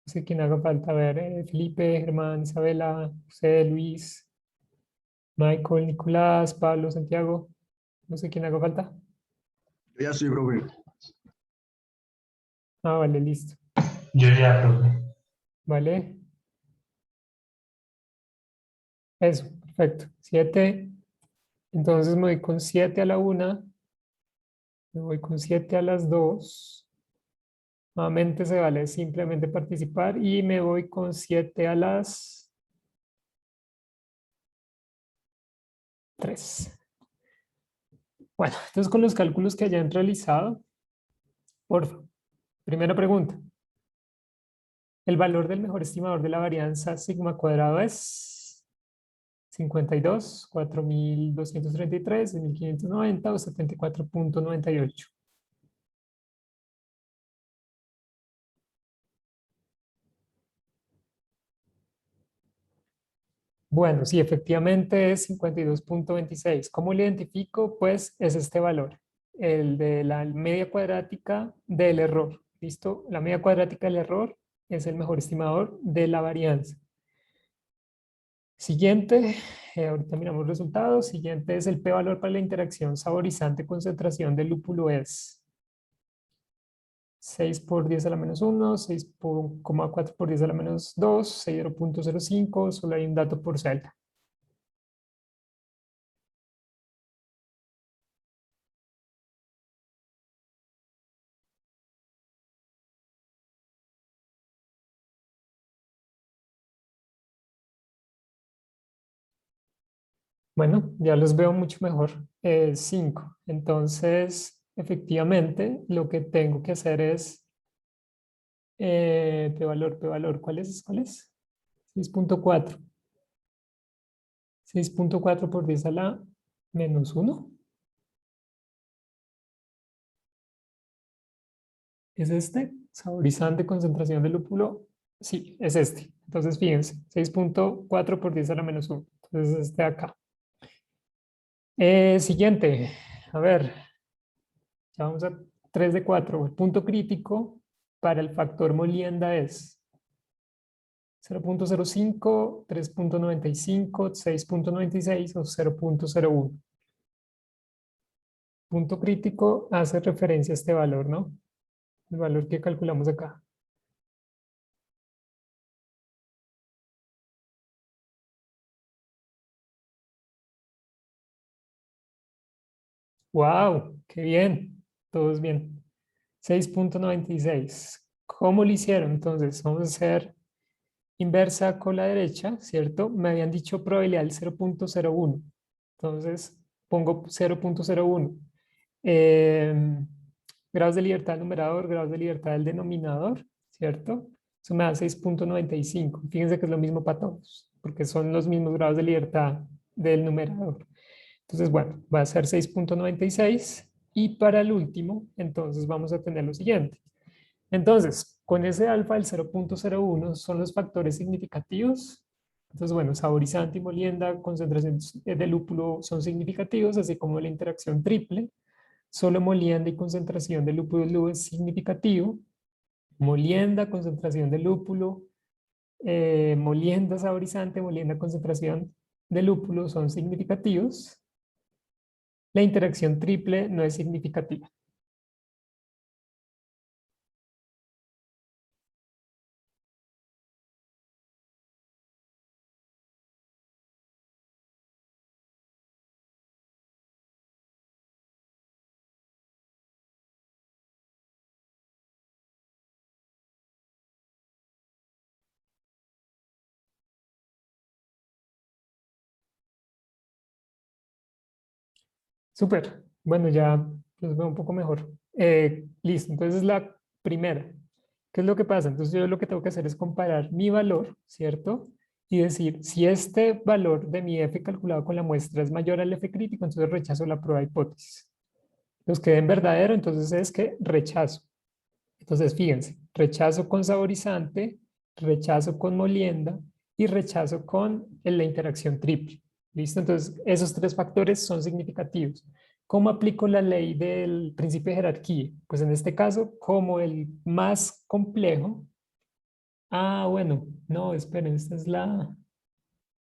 A: No sé quién haga falta. A ver, Felipe, Germán, Isabela, José, Luis, Michael, Nicolás, Pablo, Santiago. No sé quién haga falta.
D: Yo ya estoy, profe.
A: Ah, vale, listo.
G: Yo ya, profe.
A: Vale. Eso, perfecto. 7. Entonces me voy con 7 a la 1. Me voy con 7 a las 2. Nuevamente se vale simplemente participar y me voy con 7 a las 3. Bueno, entonces con los cálculos que hayan realizado, por favor, primera pregunta. El valor del mejor estimador de la varianza sigma cuadrado es 52, 4233, 6590 o 74.98. Bueno, sí, efectivamente es 52.26. ¿Cómo lo identifico? Pues es este valor, el de la media cuadrática del error. ¿Listo? La media cuadrática del error es el mejor estimador de la varianza. Siguiente, ahorita miramos resultados. Siguiente es el p-valor para la interacción saborizante concentración de lúpulo es 6 por 10 a la menos 1, 6,4 por 10 a la menos 2, 0.05, solo hay un dato por celda. Bueno, ya los veo mucho mejor. 5. Entonces, efectivamente, lo que tengo que hacer es p-valor, ¿cuál es? ¿Cuál es? 6.4. 6.4 por 10 a la menos 1. ¿Es este? Saborizante, concentración de lúpulo. Sí, es este. Entonces, fíjense, 6.4 por 10 a la menos 1. Entonces, este de acá. Siguiente. A ver, ya vamos a 3 de 4. El punto crítico para el factor molienda es 0.05, 3.95, 6.96 o 0.01. Punto crítico hace referencia a este valor, ¿no? El valor que calculamos acá. ¡Wow! ¡Qué bien! Todos bien. 6.96. ¿Cómo lo hicieron? Entonces, vamos a hacer inversa con la derecha, ¿cierto? Me habían dicho probabilidad del 0.01. Entonces, pongo 0.01. Grados de libertad del numerador, grados de libertad del denominador, ¿cierto? Eso me da 6.95. Fíjense que es lo mismo para todos, porque son los mismos grados de libertad del numerador. Entonces, bueno, va a ser 6.96 y para el último, entonces vamos a tener lo siguiente. Entonces, con ese alfa del 0.01 son los factores significativos. Entonces, bueno, saborizante y molienda, concentración de lúpulo son significativos, así como la interacción triple. Solo molienda y concentración de lúpulo es significativo. Molienda, concentración de lúpulo, molienda saborizante, molienda concentración de lúpulo son significativos. La interacción triple no es significativa. Súper. Bueno, ya los veo un poco mejor. Listo. Entonces, la primera. ¿Qué es lo que pasa? Entonces, yo lo que tengo que hacer es comparar mi valor, ¿cierto? Y decir, si este valor de mi F calculado con la muestra es mayor al F crítico, entonces rechazo la prueba de hipótesis. Los que den verdadero, entonces es que rechazo. Entonces, fíjense, rechazo con saborizante, rechazo con molienda y rechazo con la interacción triple. ¿Listo? Entonces, esos tres factores son significativos. ¿Cómo aplico la ley del principio de jerarquía? Pues en este caso, como el más complejo. Ah, bueno, no, esperen, esta es la...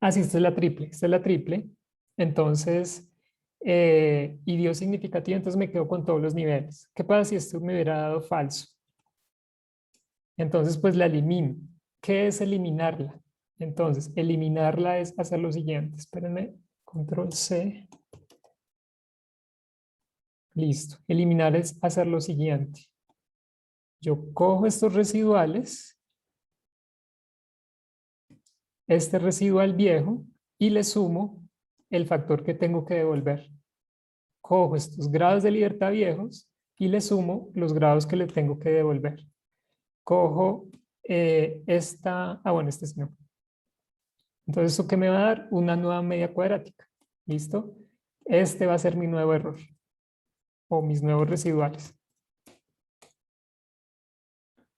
A: Ah, sí, esta es la triple, esta es la triple. Entonces, y dio significativo, entonces me quedo con todos los niveles. ¿Qué pasa si esto me hubiera dado falso? Entonces, pues la elimino. ¿Qué es eliminarla? Entonces, eliminarla es hacer lo siguiente. Espérenme, control C. Listo. Eliminar es hacer lo siguiente. Yo cojo estos residuales, este residual viejo, y le sumo el factor que tengo que devolver. Cojo estos grados de libertad viejos y le sumo los grados que le tengo que devolver. Cojo bueno, este sí no. Entonces, ¿eso qué me va a dar? Una nueva media cuadrática. ¿Listo? Este va a ser mi nuevo error o mis nuevos residuales.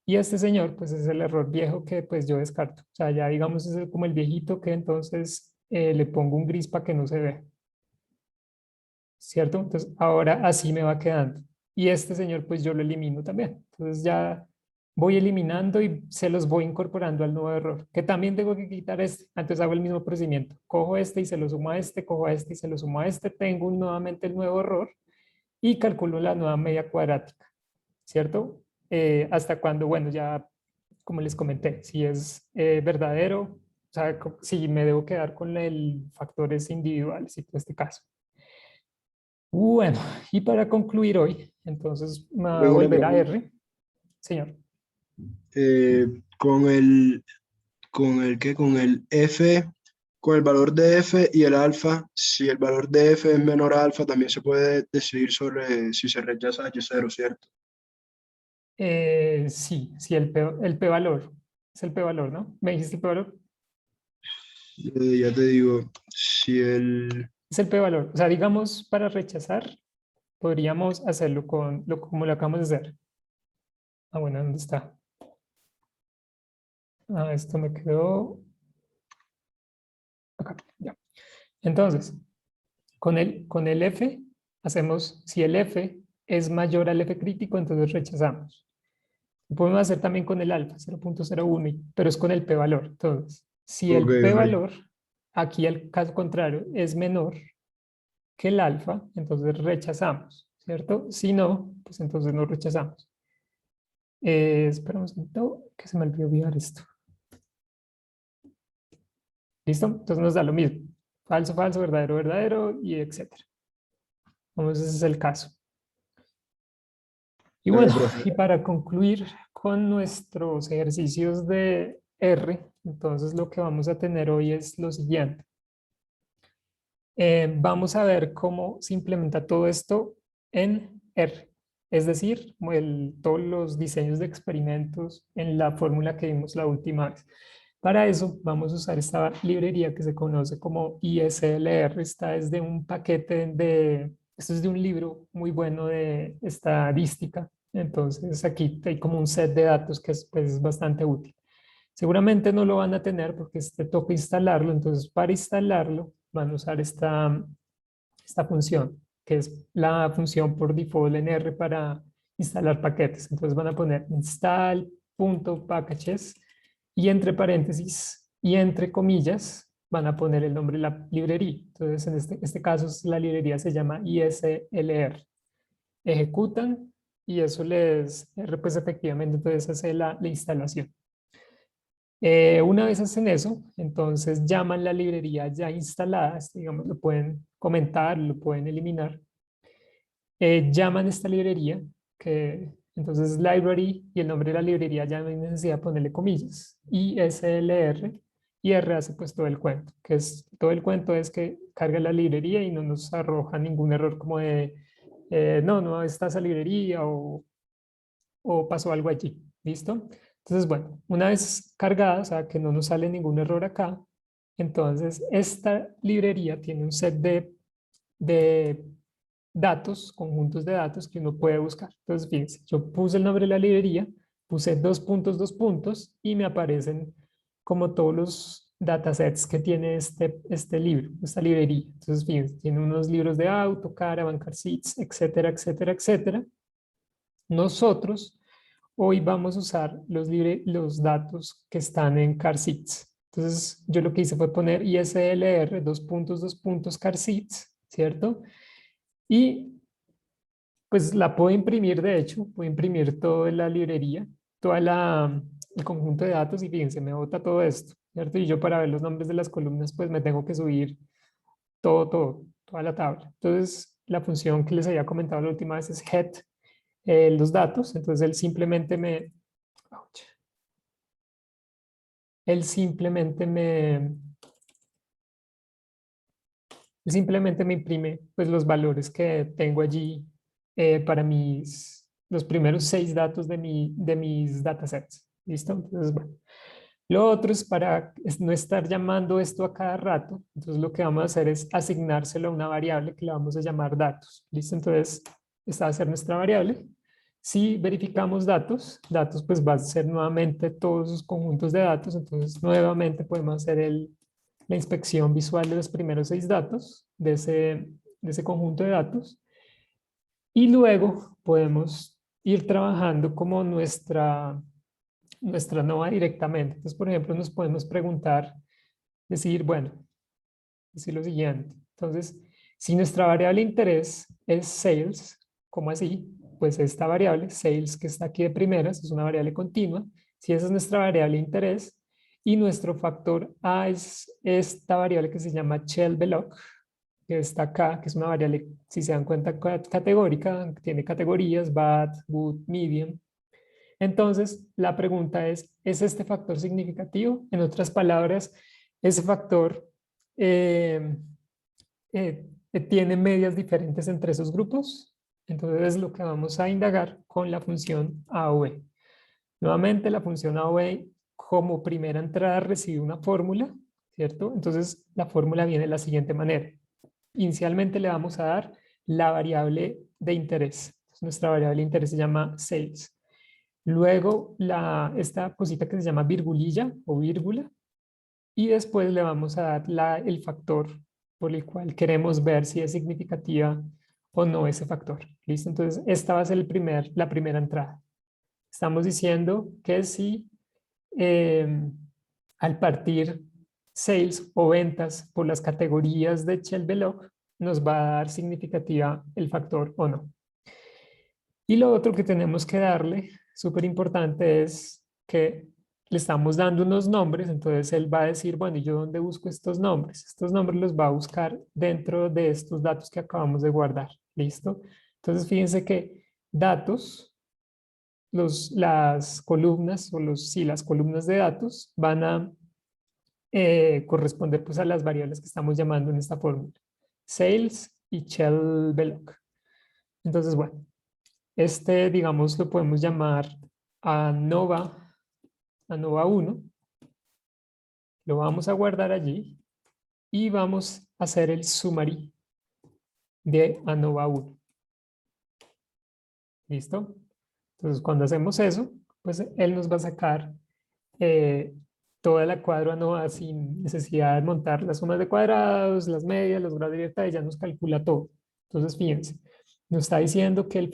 A: Y este señor, pues es el error viejo que pues yo descarto. O sea, ya digamos es como el viejito que entonces le pongo un gris para que no se vea. ¿Cierto? Entonces, ahora así me va quedando. Y este señor, pues yo lo elimino también. Entonces ya voy eliminando y se los voy incorporando al nuevo error, que también tengo que quitar este. Antes hago el mismo procedimiento. Cojo este y se lo sumo a este, cojo a este y se lo sumo a este, tengo nuevamente el nuevo error y calculo la nueva media cuadrática, ¿cierto? Hasta cuando, bueno, ya como les comenté, si es verdadero, o sea, si me debo quedar con el factores individuales y todo este caso. Bueno, y para concluir hoy, entonces me voy a
B: Luego una
A: volver a
B: pregunta.
A: R, señor.
B: Con ¿qué? Con el F, con el valor de F y el alfa, si el valor de F es menor a alfa, también se puede decidir sobre si se rechaza H0, ¿cierto?
A: Sí, sí, el P valor. Es el P valor, ¿no? ¿Me dijiste el P valor?
B: Ya te digo, si el...
A: Es el P valor. O sea, digamos, para rechazar, podríamos hacerlo como lo acabamos de hacer. Ah, bueno, ¿dónde está? Ah, esto me quedó acá, ya. Entonces, con el F, hacemos, si el F es mayor al F crítico, entonces rechazamos. Lo podemos hacer también con el alfa, 0.01, pero es con el P valor. Entonces, si
B: Ok,
A: el P
B: ok.
A: valor, aquí el caso contrario, es menor que el alfa, entonces rechazamos, ¿cierto? Si no, pues entonces no rechazamos. Espera un segundo, que se me olvidó olvidar esto. ¿Listo? Entonces nos da lo mismo. Falso, falso, verdadero, verdadero, y etcétera. Vamos, ese es el caso. Y
B: Dale,
A: bueno,
B: profe.
A: y para concluir con nuestros ejercicios de R, entonces lo que vamos a tener hoy es lo siguiente. Vamos a ver cómo se implementa todo esto en R. Es decir, todos los diseños de experimentos en la fórmula que vimos la última vez. Para eso vamos a usar esta librería que se conoce como ISLR. Esta es de un paquete esto es de un libro muy bueno de estadística. Entonces aquí hay como un set de datos que pues, es bastante útil. Seguramente no lo van a tener porque toca instalarlo. Entonces para instalarlo van a usar esta función, que es la función por default en R para instalar paquetes. Entonces van a poner install.packages y entre paréntesis y entre comillas van a poner el nombre de la librería. Entonces en este caso la librería se llama ISLR. Ejecutan y eso R pues efectivamente entonces hace la instalación. Una vez hacen eso, entonces llaman la librería ya instalada, digamos, lo pueden comentar, lo pueden eliminar. Llaman esta librería, que entonces library y el nombre de la librería ya no hay necesidad de ponerle comillas, ISLR, y R hace pues todo el cuento, todo el cuento es que carga la librería y no nos arroja ningún error como de no está esa librería o pasó algo allí, ¿listo? Entonces, bueno, una vez cargada, o sea, que no nos sale ningún error acá, entonces esta librería tiene un set de datos, conjuntos de datos que uno puede buscar. Entonces, fíjense, yo puse el nombre de la librería, puse dos puntos y me aparecen como todos los datasets que tiene este libro, esta librería. Entonces, fíjense, tiene unos libros de auto, Caravan, Car Seats, etcétera, etcétera, etcétera. Nosotros hoy vamos a usar los datos que están en car seats. Entonces, yo lo que hice fue poner ISLR, dos puntos car seats, ¿cierto? Y pues la puedo imprimir, de hecho, puedo imprimir toda la librería, el conjunto de datos y fíjense, me bota todo esto, ¿cierto? Y yo para ver los nombres de las columnas, pues me tengo que subir toda la tabla. Entonces, la función que les había comentado la última vez es head los datos, entonces ouch. Él simplemente me imprime pues los valores que tengo allí para los primeros 6 datos de mis datasets. ¿Listo? Entonces, bueno. Lo otro es para no estar llamando esto a cada rato. Entonces, lo que vamos a hacer es asignárselo a una variable que le vamos a llamar datos. ¿Listo? Entonces, esta va a ser nuestra variable. Si verificamos datos pues va a ser nuevamente todos los conjuntos de datos. Entonces, nuevamente podemos hacer la inspección visual de los primeros 6 datos de ese conjunto de datos. Y luego podemos ir trabajando como nuestra ANOVA directamente. Entonces, por ejemplo, nos podemos preguntar, decir, bueno, decir lo siguiente. Entonces, si nuestra variable de interés es sales, ¿cómo así? Pues esta variable, sales, que está aquí de primeras, es una variable continua. Si esa es nuestra variable de interés y nuestro factor A es esta variable que se llama Shell-Veloc, que está acá, que es una variable, si se dan cuenta, categórica, tiene categorías, bad, good, medium. Entonces, la pregunta ¿es este factor significativo? En otras palabras, ese factor eh, tiene medias diferentes entre esos grupos. Entonces, es lo que vamos a indagar con la función A o B. Nuevamente, la función A o B, como primera entrada, recibe una fórmula, ¿cierto? Entonces, la fórmula viene de la siguiente manera. Inicialmente le vamos a dar la variable de interés. Entonces, nuestra variable de interés se llama sales. Luego, esta cosita que se llama virgulilla o vírgula. Y después le vamos a dar el factor por el cual queremos ver si es significativa o no ese factor. ¿Listo? Entonces, esta va a ser la primera entrada. Estamos diciendo que si al partir sales o ventas por las categorías de Shell-Veloc, nos va a dar significativa el factor o no. Y lo otro que tenemos que darle, súper importante, es que le estamos dando unos nombres, entonces él va a decir, bueno, ¿y yo dónde busco estos nombres? Estos nombres los va a buscar dentro de estos datos que acabamos de guardar, ¿listo? Entonces fíjense que datos, las columnas, o las columnas de datos van a corresponder pues a las variables que estamos llamando en esta fórmula, sales y Shell-Veloc. Entonces, bueno, digamos, lo podemos llamar ANOVA 1. Lo vamos a guardar allí y vamos a hacer el summary de ANOVA 1. ¿Listo? Entonces, cuando hacemos eso, pues él nos va a sacar toda la cuadro ANOVA sin necesidad de montar las sumas de cuadrados, las medias, los grados de libertad, y ya nos calcula todo. Entonces, fíjense, nos está diciendo que el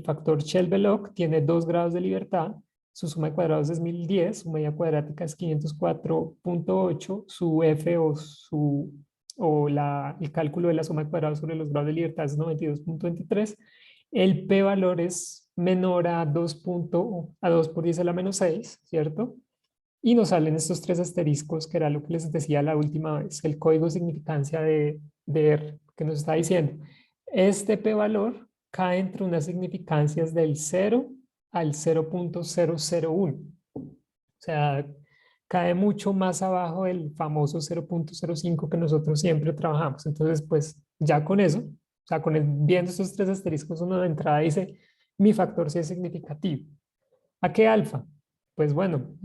A: factor Shell-Veloc tiene 2 grados de libertad, su suma de cuadrados es 1010, su media cuadrática es 504.8, su F el cálculo de la suma de cuadrados sobre los grados de libertad es 92.23, el p-valor es menor a 2 por 10 a la menos 6, ¿cierto? Y nos salen estos 3 asteriscos, que era lo que les decía la última vez, el código de significancia de R, que nos está diciendo, este p-valor cae entre unas significancias del 0 al 0.001. O sea, cae mucho más abajo del famoso 0.05 que nosotros siempre trabajamos. Entonces, pues ya con eso, o sea, viendo estos 3 asteriscos, uno de entrada dice, mi factor sí es significativo. ¿A qué alfa? Pues bueno,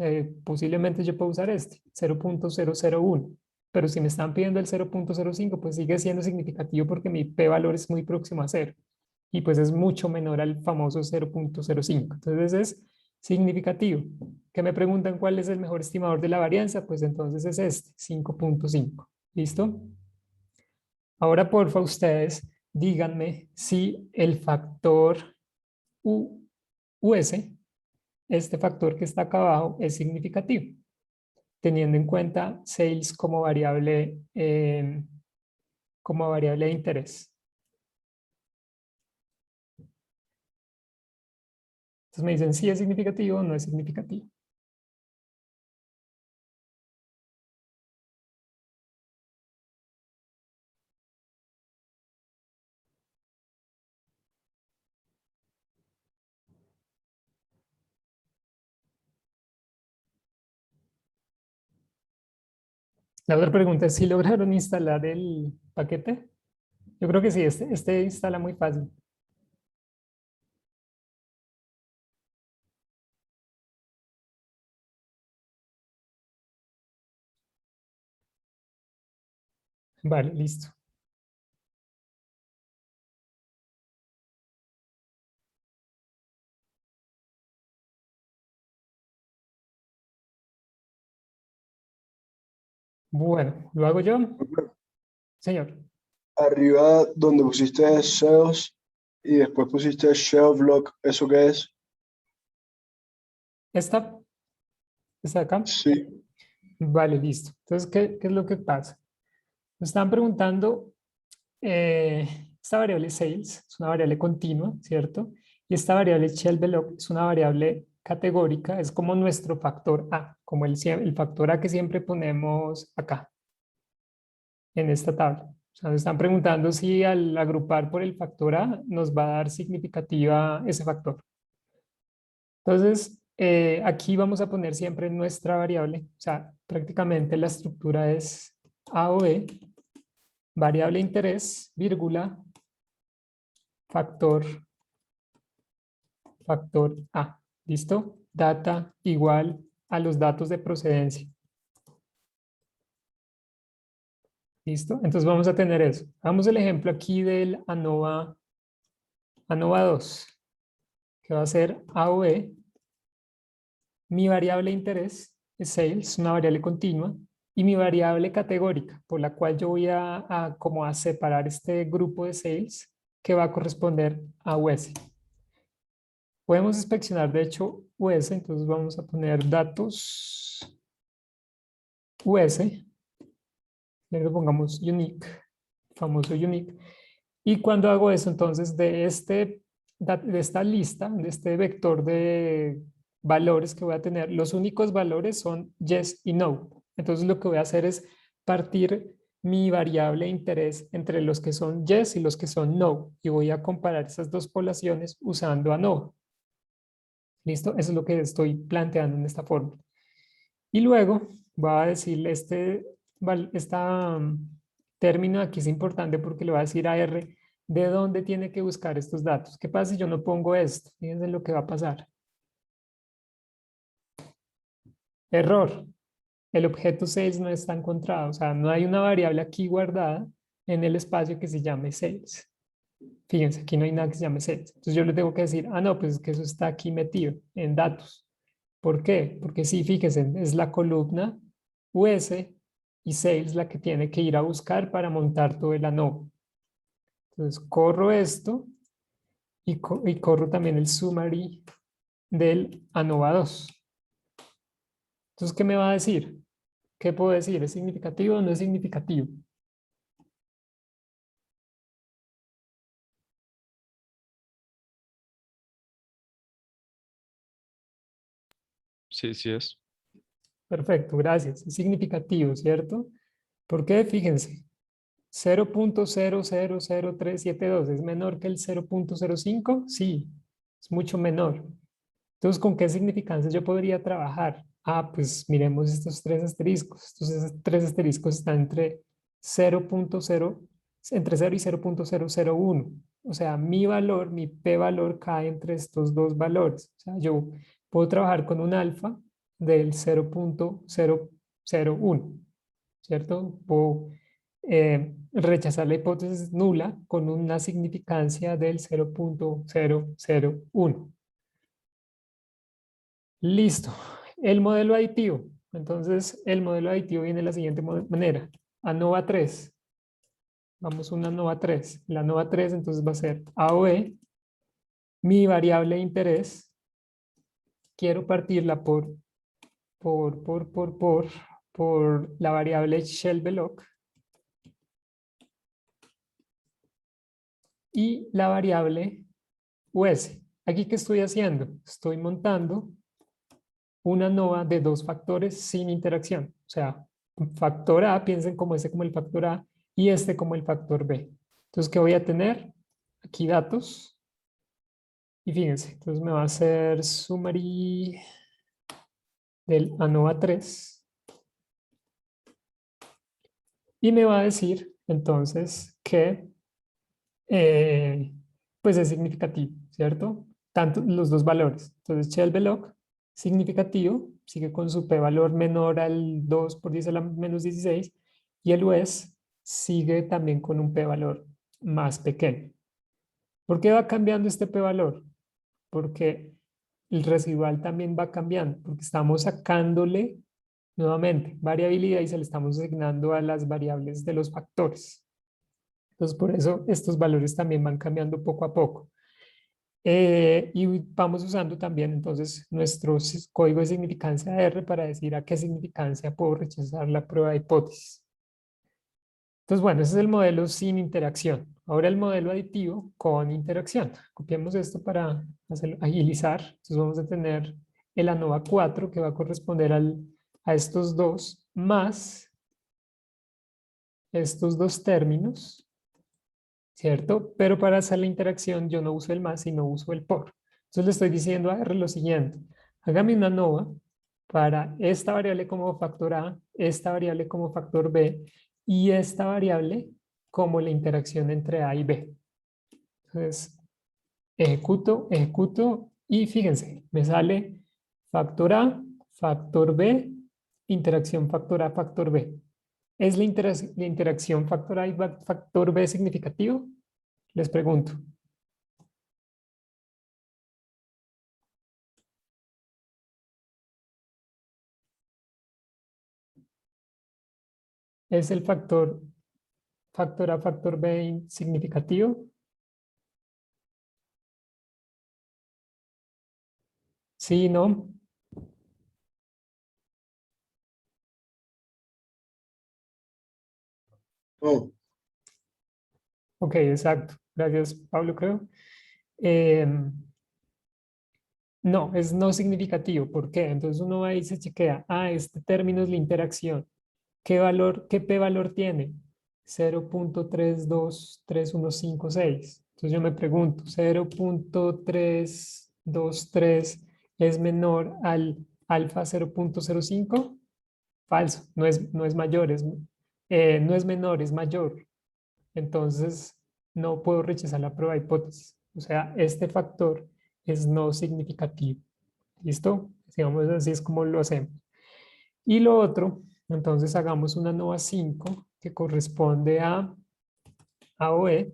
A: posiblemente yo puedo usar 0.001. Pero si me están pidiendo el 0.05, pues sigue siendo significativo porque mi p-valor es muy próximo a 0. Y pues es mucho menor al famoso 0.05. Entonces es significativo. Que me preguntan cuál es el mejor estimador de la varianza, pues entonces es este, 5.5. ¿Listo? Ahora, porfa, ustedes díganme si el factor US, este factor que está acá abajo, es significativo, teniendo en cuenta sales como variable de interés. Entonces me dicen si es significativo o no es significativo. La otra pregunta es si lograron instalar el paquete. Yo creo que sí, este instala muy fácil. Vale, listo. Bueno, ¿lo hago yo? Señor.
B: Arriba donde pusiste sales y después pusiste Shell-Veloc, ¿eso qué es?
A: Esta ¿Está acá?
B: Sí.
A: Vale, listo. Entonces, ¿qué es lo que pasa? Nos están preguntando, esta variable sales es una variable continua, ¿cierto? Y esta variable shelvelock es una variable categórica, es como nuestro factor A, como el factor A que siempre ponemos acá, en esta tabla. O sea, nos están preguntando si al agrupar por el factor A nos va a dar significativa ese factor. Entonces, aquí vamos a poner siempre nuestra variable, o sea, prácticamente la estructura es A o B, variable de interés, vírgula, factor A. ¿Listo? Data igual a los datos de procedencia. ¿Listo? Entonces vamos a tener eso. Hagamos el ejemplo aquí del ANOVA 2, que va a ser A o B. Mi variable de interés es sales, una variable continua, y mi variable categórica, por la cual yo voy como a separar este grupo de sales que va a corresponder a US. Podemos inspeccionar, de hecho, US, entonces vamos a poner datos US, luego pongamos unique, famoso unique. Y cuando hago eso, entonces de esta lista, de este vector de valores que voy a tener, los únicos valores son yes y no. Entonces lo que voy a hacer es partir mi variable de interés entre los que son yes y los que son no. Y voy a comparar esas dos poblaciones usando ANOVA. ¿Listo? Eso es lo que estoy planteando en esta forma. Y luego voy a decirle término aquí es importante porque le voy a decir a R de dónde tiene que buscar estos datos. ¿Qué pasa si yo no pongo esto? Fíjense lo que va a pasar. Error. El objeto sales no está encontrado. O sea, no hay una variable aquí guardada en el espacio que se llame sales. Fíjense, aquí no hay nada que se llame sales. Entonces yo le tengo que decir, no, pues es que eso está aquí metido en datos. ¿Por qué? Porque sí, fíjense, es la columna US y sales la que tiene que ir a buscar para montar todo el ANOVA. Entonces corro esto y corro también el summary del ANOVA 2. Entonces, ¿qué me va a decir? ¿Qué puedo decir? ¿Es significativo o no es significativo?
F: Sí, sí es.
A: Perfecto, gracias. Es significativo, ¿cierto? ¿Por qué? Fíjense. 0.000372 es menor que el 0.05. Sí, es mucho menor. Entonces, ¿con qué significancia yo podría trabajar? Pues miremos estos tres asteriscos. Estos tres asteriscos están entre 0.0, entre 0 y 0.001. O sea, mi valor, mi p-valor cae entre estos dos valores. O sea, yo puedo trabajar con un alfa del 0.001, ¿cierto? Puedo rechazar la hipótesis nula con una significancia del 0.001. Listo. El modelo aditivo. Entonces, el modelo aditivo viene de la siguiente manera. ANOVA 3. Vamos a una ANOVA 3. La ANOVA 3 entonces va a ser A o B. Mi variable de interés. Quiero partirla por la variable shelvelock. Y la variable US. Aquí, ¿qué estoy haciendo? Estoy montando una ANOVA de dos factores sin interacción. O sea, factor A, piensen como este como el factor A y este como el factor B. Entonces, ¿qué voy a tener? Aquí datos. Y fíjense, entonces me va a hacer summary del ANOVA 3. Y me va a decir, entonces, que pues es significativo, ¿cierto? Tanto los dos valores. Entonces, shelvelock significativo, sigue con su p-valor menor al 2 por 10 a la menos 16, y el US sigue también con un p-valor más pequeño. ¿Por qué va cambiando este p-valor? Porque el residual también va cambiando, porque estamos sacándole nuevamente variabilidad y se le estamos asignando a las variables de los factores. Entonces, por eso estos valores también van cambiando poco a poco. Y vamos usando también entonces nuestro código de significancia R para decir a qué significancia puedo rechazar la prueba de hipótesis. Entonces, bueno, ese es el modelo sin interacción. Ahora el modelo aditivo con interacción. Copiamos esto para agilizar. Entonces vamos a tener el ANOVA 4 que va a corresponder a estos dos más estos dos términos, ¿cierto? Pero para hacer la interacción yo no uso el más, sino uso el por. Entonces le estoy diciendo a R lo siguiente. Hágame una ANOVA para esta variable como factor A, esta variable como factor B y esta variable como la interacción entre A y B. Entonces, ejecuto y fíjense, me sale factor A, factor B, interacción factor A, factor B. ¿Es la interacción factor A y factor B significativo? Les pregunto. ¿Es el factor A, factor B significativo? Sí, no.
B: No,
A: Ok, exacto. Gracias, Pablo, creo. Em, no, es no significativo. ¿Por qué? Entonces uno va y se chequea. Ah, este término es la interacción. ¿Qué valor, qué p-valor tiene? 0.323156. Entonces yo me pregunto, ¿0.323 es menor al alfa 0.05? Falso, no es mayor, no es menor, es mayor. Entonces no puedo rechazar la prueba de hipótesis. O sea, este factor es no significativo. ¿Listo? Digamos, así es como lo hacemos. Y lo otro, entonces hagamos una ANOVA 5 que corresponde a OE,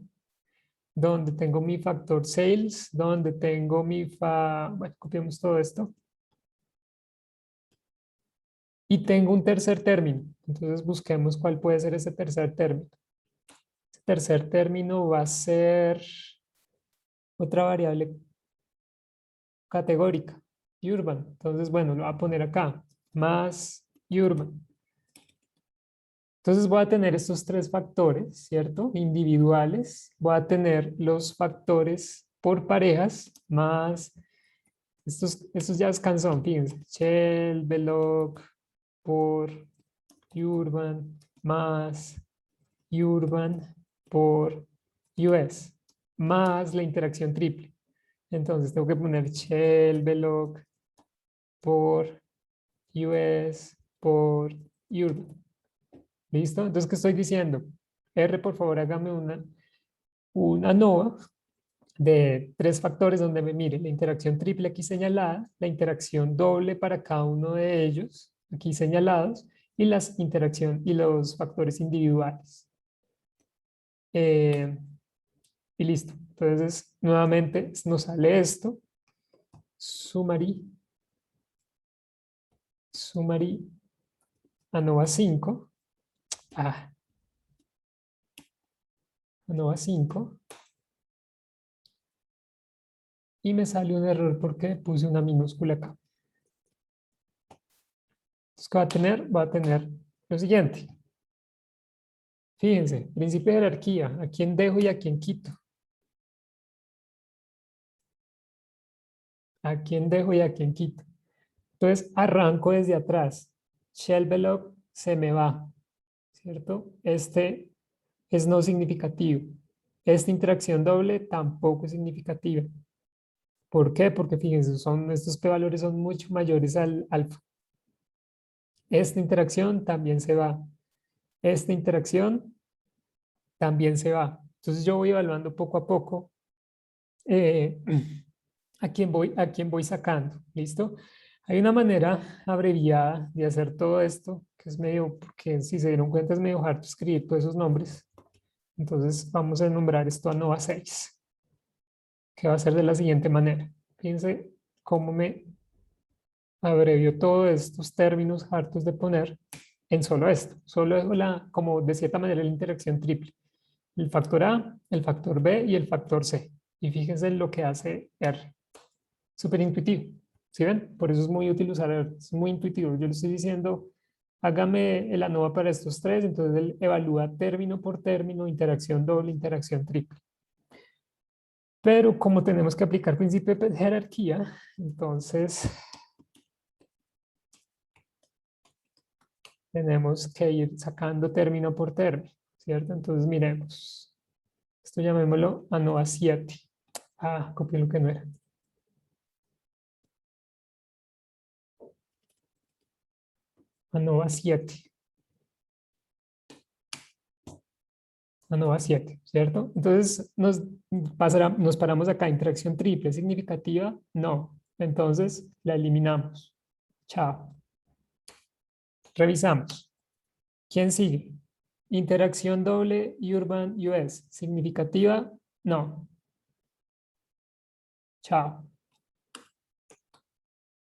A: donde tengo mi factor sales, donde tengo bueno, copiamos todo esto. Y tengo un tercer término. Entonces busquemos cuál puede ser ese tercer término. Ese tercer término va a ser otra variable categórica, urban. Entonces, bueno, lo voy a poner acá, más urban. Entonces voy a tener estos tres factores, ¿cierto? Individuales. Voy a tener los factores por parejas más, estos ya descansan, fíjense. Shell, Veloc, por urban, más urban por US, más la interacción triple. Entonces tengo que poner Shell, Veloc, por US, por urban. ¿Listo? Entonces, ¿qué estoy diciendo? R, por favor, hágame una ANOVA de tres factores donde me mire la interacción triple aquí señalada, la interacción doble para cada uno de ellos aquí señalados y las interacción y los factores individuales. Y listo. Entonces, nuevamente nos sale esto. Summary ANOVA 5. ANOVA 5. Y me sale un error porque puse una minúscula acá. Entonces, ¿qué va a tener? Va a tener lo siguiente. Fíjense, principio de jerarquía. ¿A quién dejo y a quién quito? ¿A quién dejo y a quién quito? Entonces, arranco desde atrás. Shell Veloc se me va, ¿cierto? Este es no significativo. Esta interacción doble tampoco es significativa. ¿Por qué? Porque fíjense, estos p-valores son mucho mayores al alfa. Esta interacción también se va. Esta interacción también se va. Entonces yo voy evaluando poco a poco eh, a quién voy sacando. ¿Listo? Hay una manera abreviada de hacer todo esto, que es medio, porque si se dieron cuenta es medio harto escribir todos esos nombres. Entonces vamos a nombrar esto ANOVA 6, que va a ser de la siguiente manera. Fíjense cómo me abrevio todos estos términos hartos de poner en solo esto. Solo dejo como de cierta manera la interacción triple. El factor A, el factor B y el factor C. Y fíjense en lo que hace R. Súper intuitivo. ¿Sí ven? Por eso es muy útil usar R. Es muy intuitivo. Yo le estoy diciendo, hágame el ANOVA para estos tres. Entonces él evalúa término por término, interacción doble, interacción triple. Pero como tenemos que aplicar principio de jerarquía, entonces tenemos que ir sacando término por término, ¿cierto? Entonces miremos. Esto llamémoslo ANOVA 7. Ah, copié lo que no era. ANOVA 7. ANOVA 7, ¿cierto? Entonces nos paramos acá. Interacción triple, ¿significativa? No. Entonces la eliminamos. Chao. Revisamos. ¿Quién sigue? Interacción doble Urban US. ¿Significativa? No. Chao.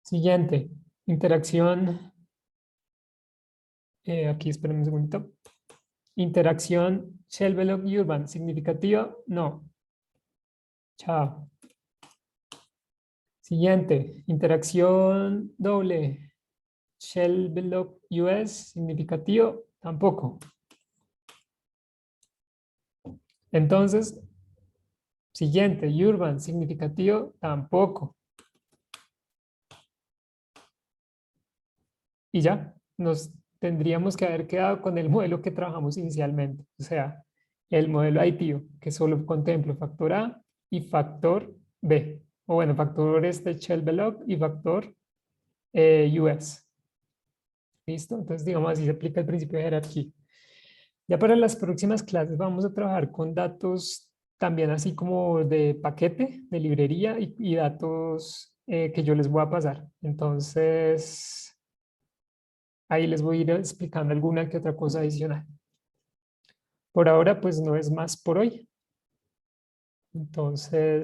A: Siguiente. Interacción. Aquí esperen un segundito. Interacción Shell-Veloc Urban. ¿Significativa? No. Chao. Siguiente. Interacción doble Shell-Veloc US. ¿Significativo? Tampoco. Entonces, siguiente, Urban, significativo, tampoco. Y ya, nos tendríamos que haber quedado con el modelo que trabajamos inicialmente. O sea, el modelo aditivo, que solo contempla factor A y factor B. O bueno, factor Shell-Veloc y factor US. ¿Listo? Entonces, digamos así se aplica el principio de jerarquía. Ya para las próximas clases vamos a trabajar con datos también así como de paquete, de librería y datos que yo les voy a pasar. Entonces, ahí les voy a ir explicando alguna que otra cosa adicional. Por ahora, pues no es más por hoy. Entonces...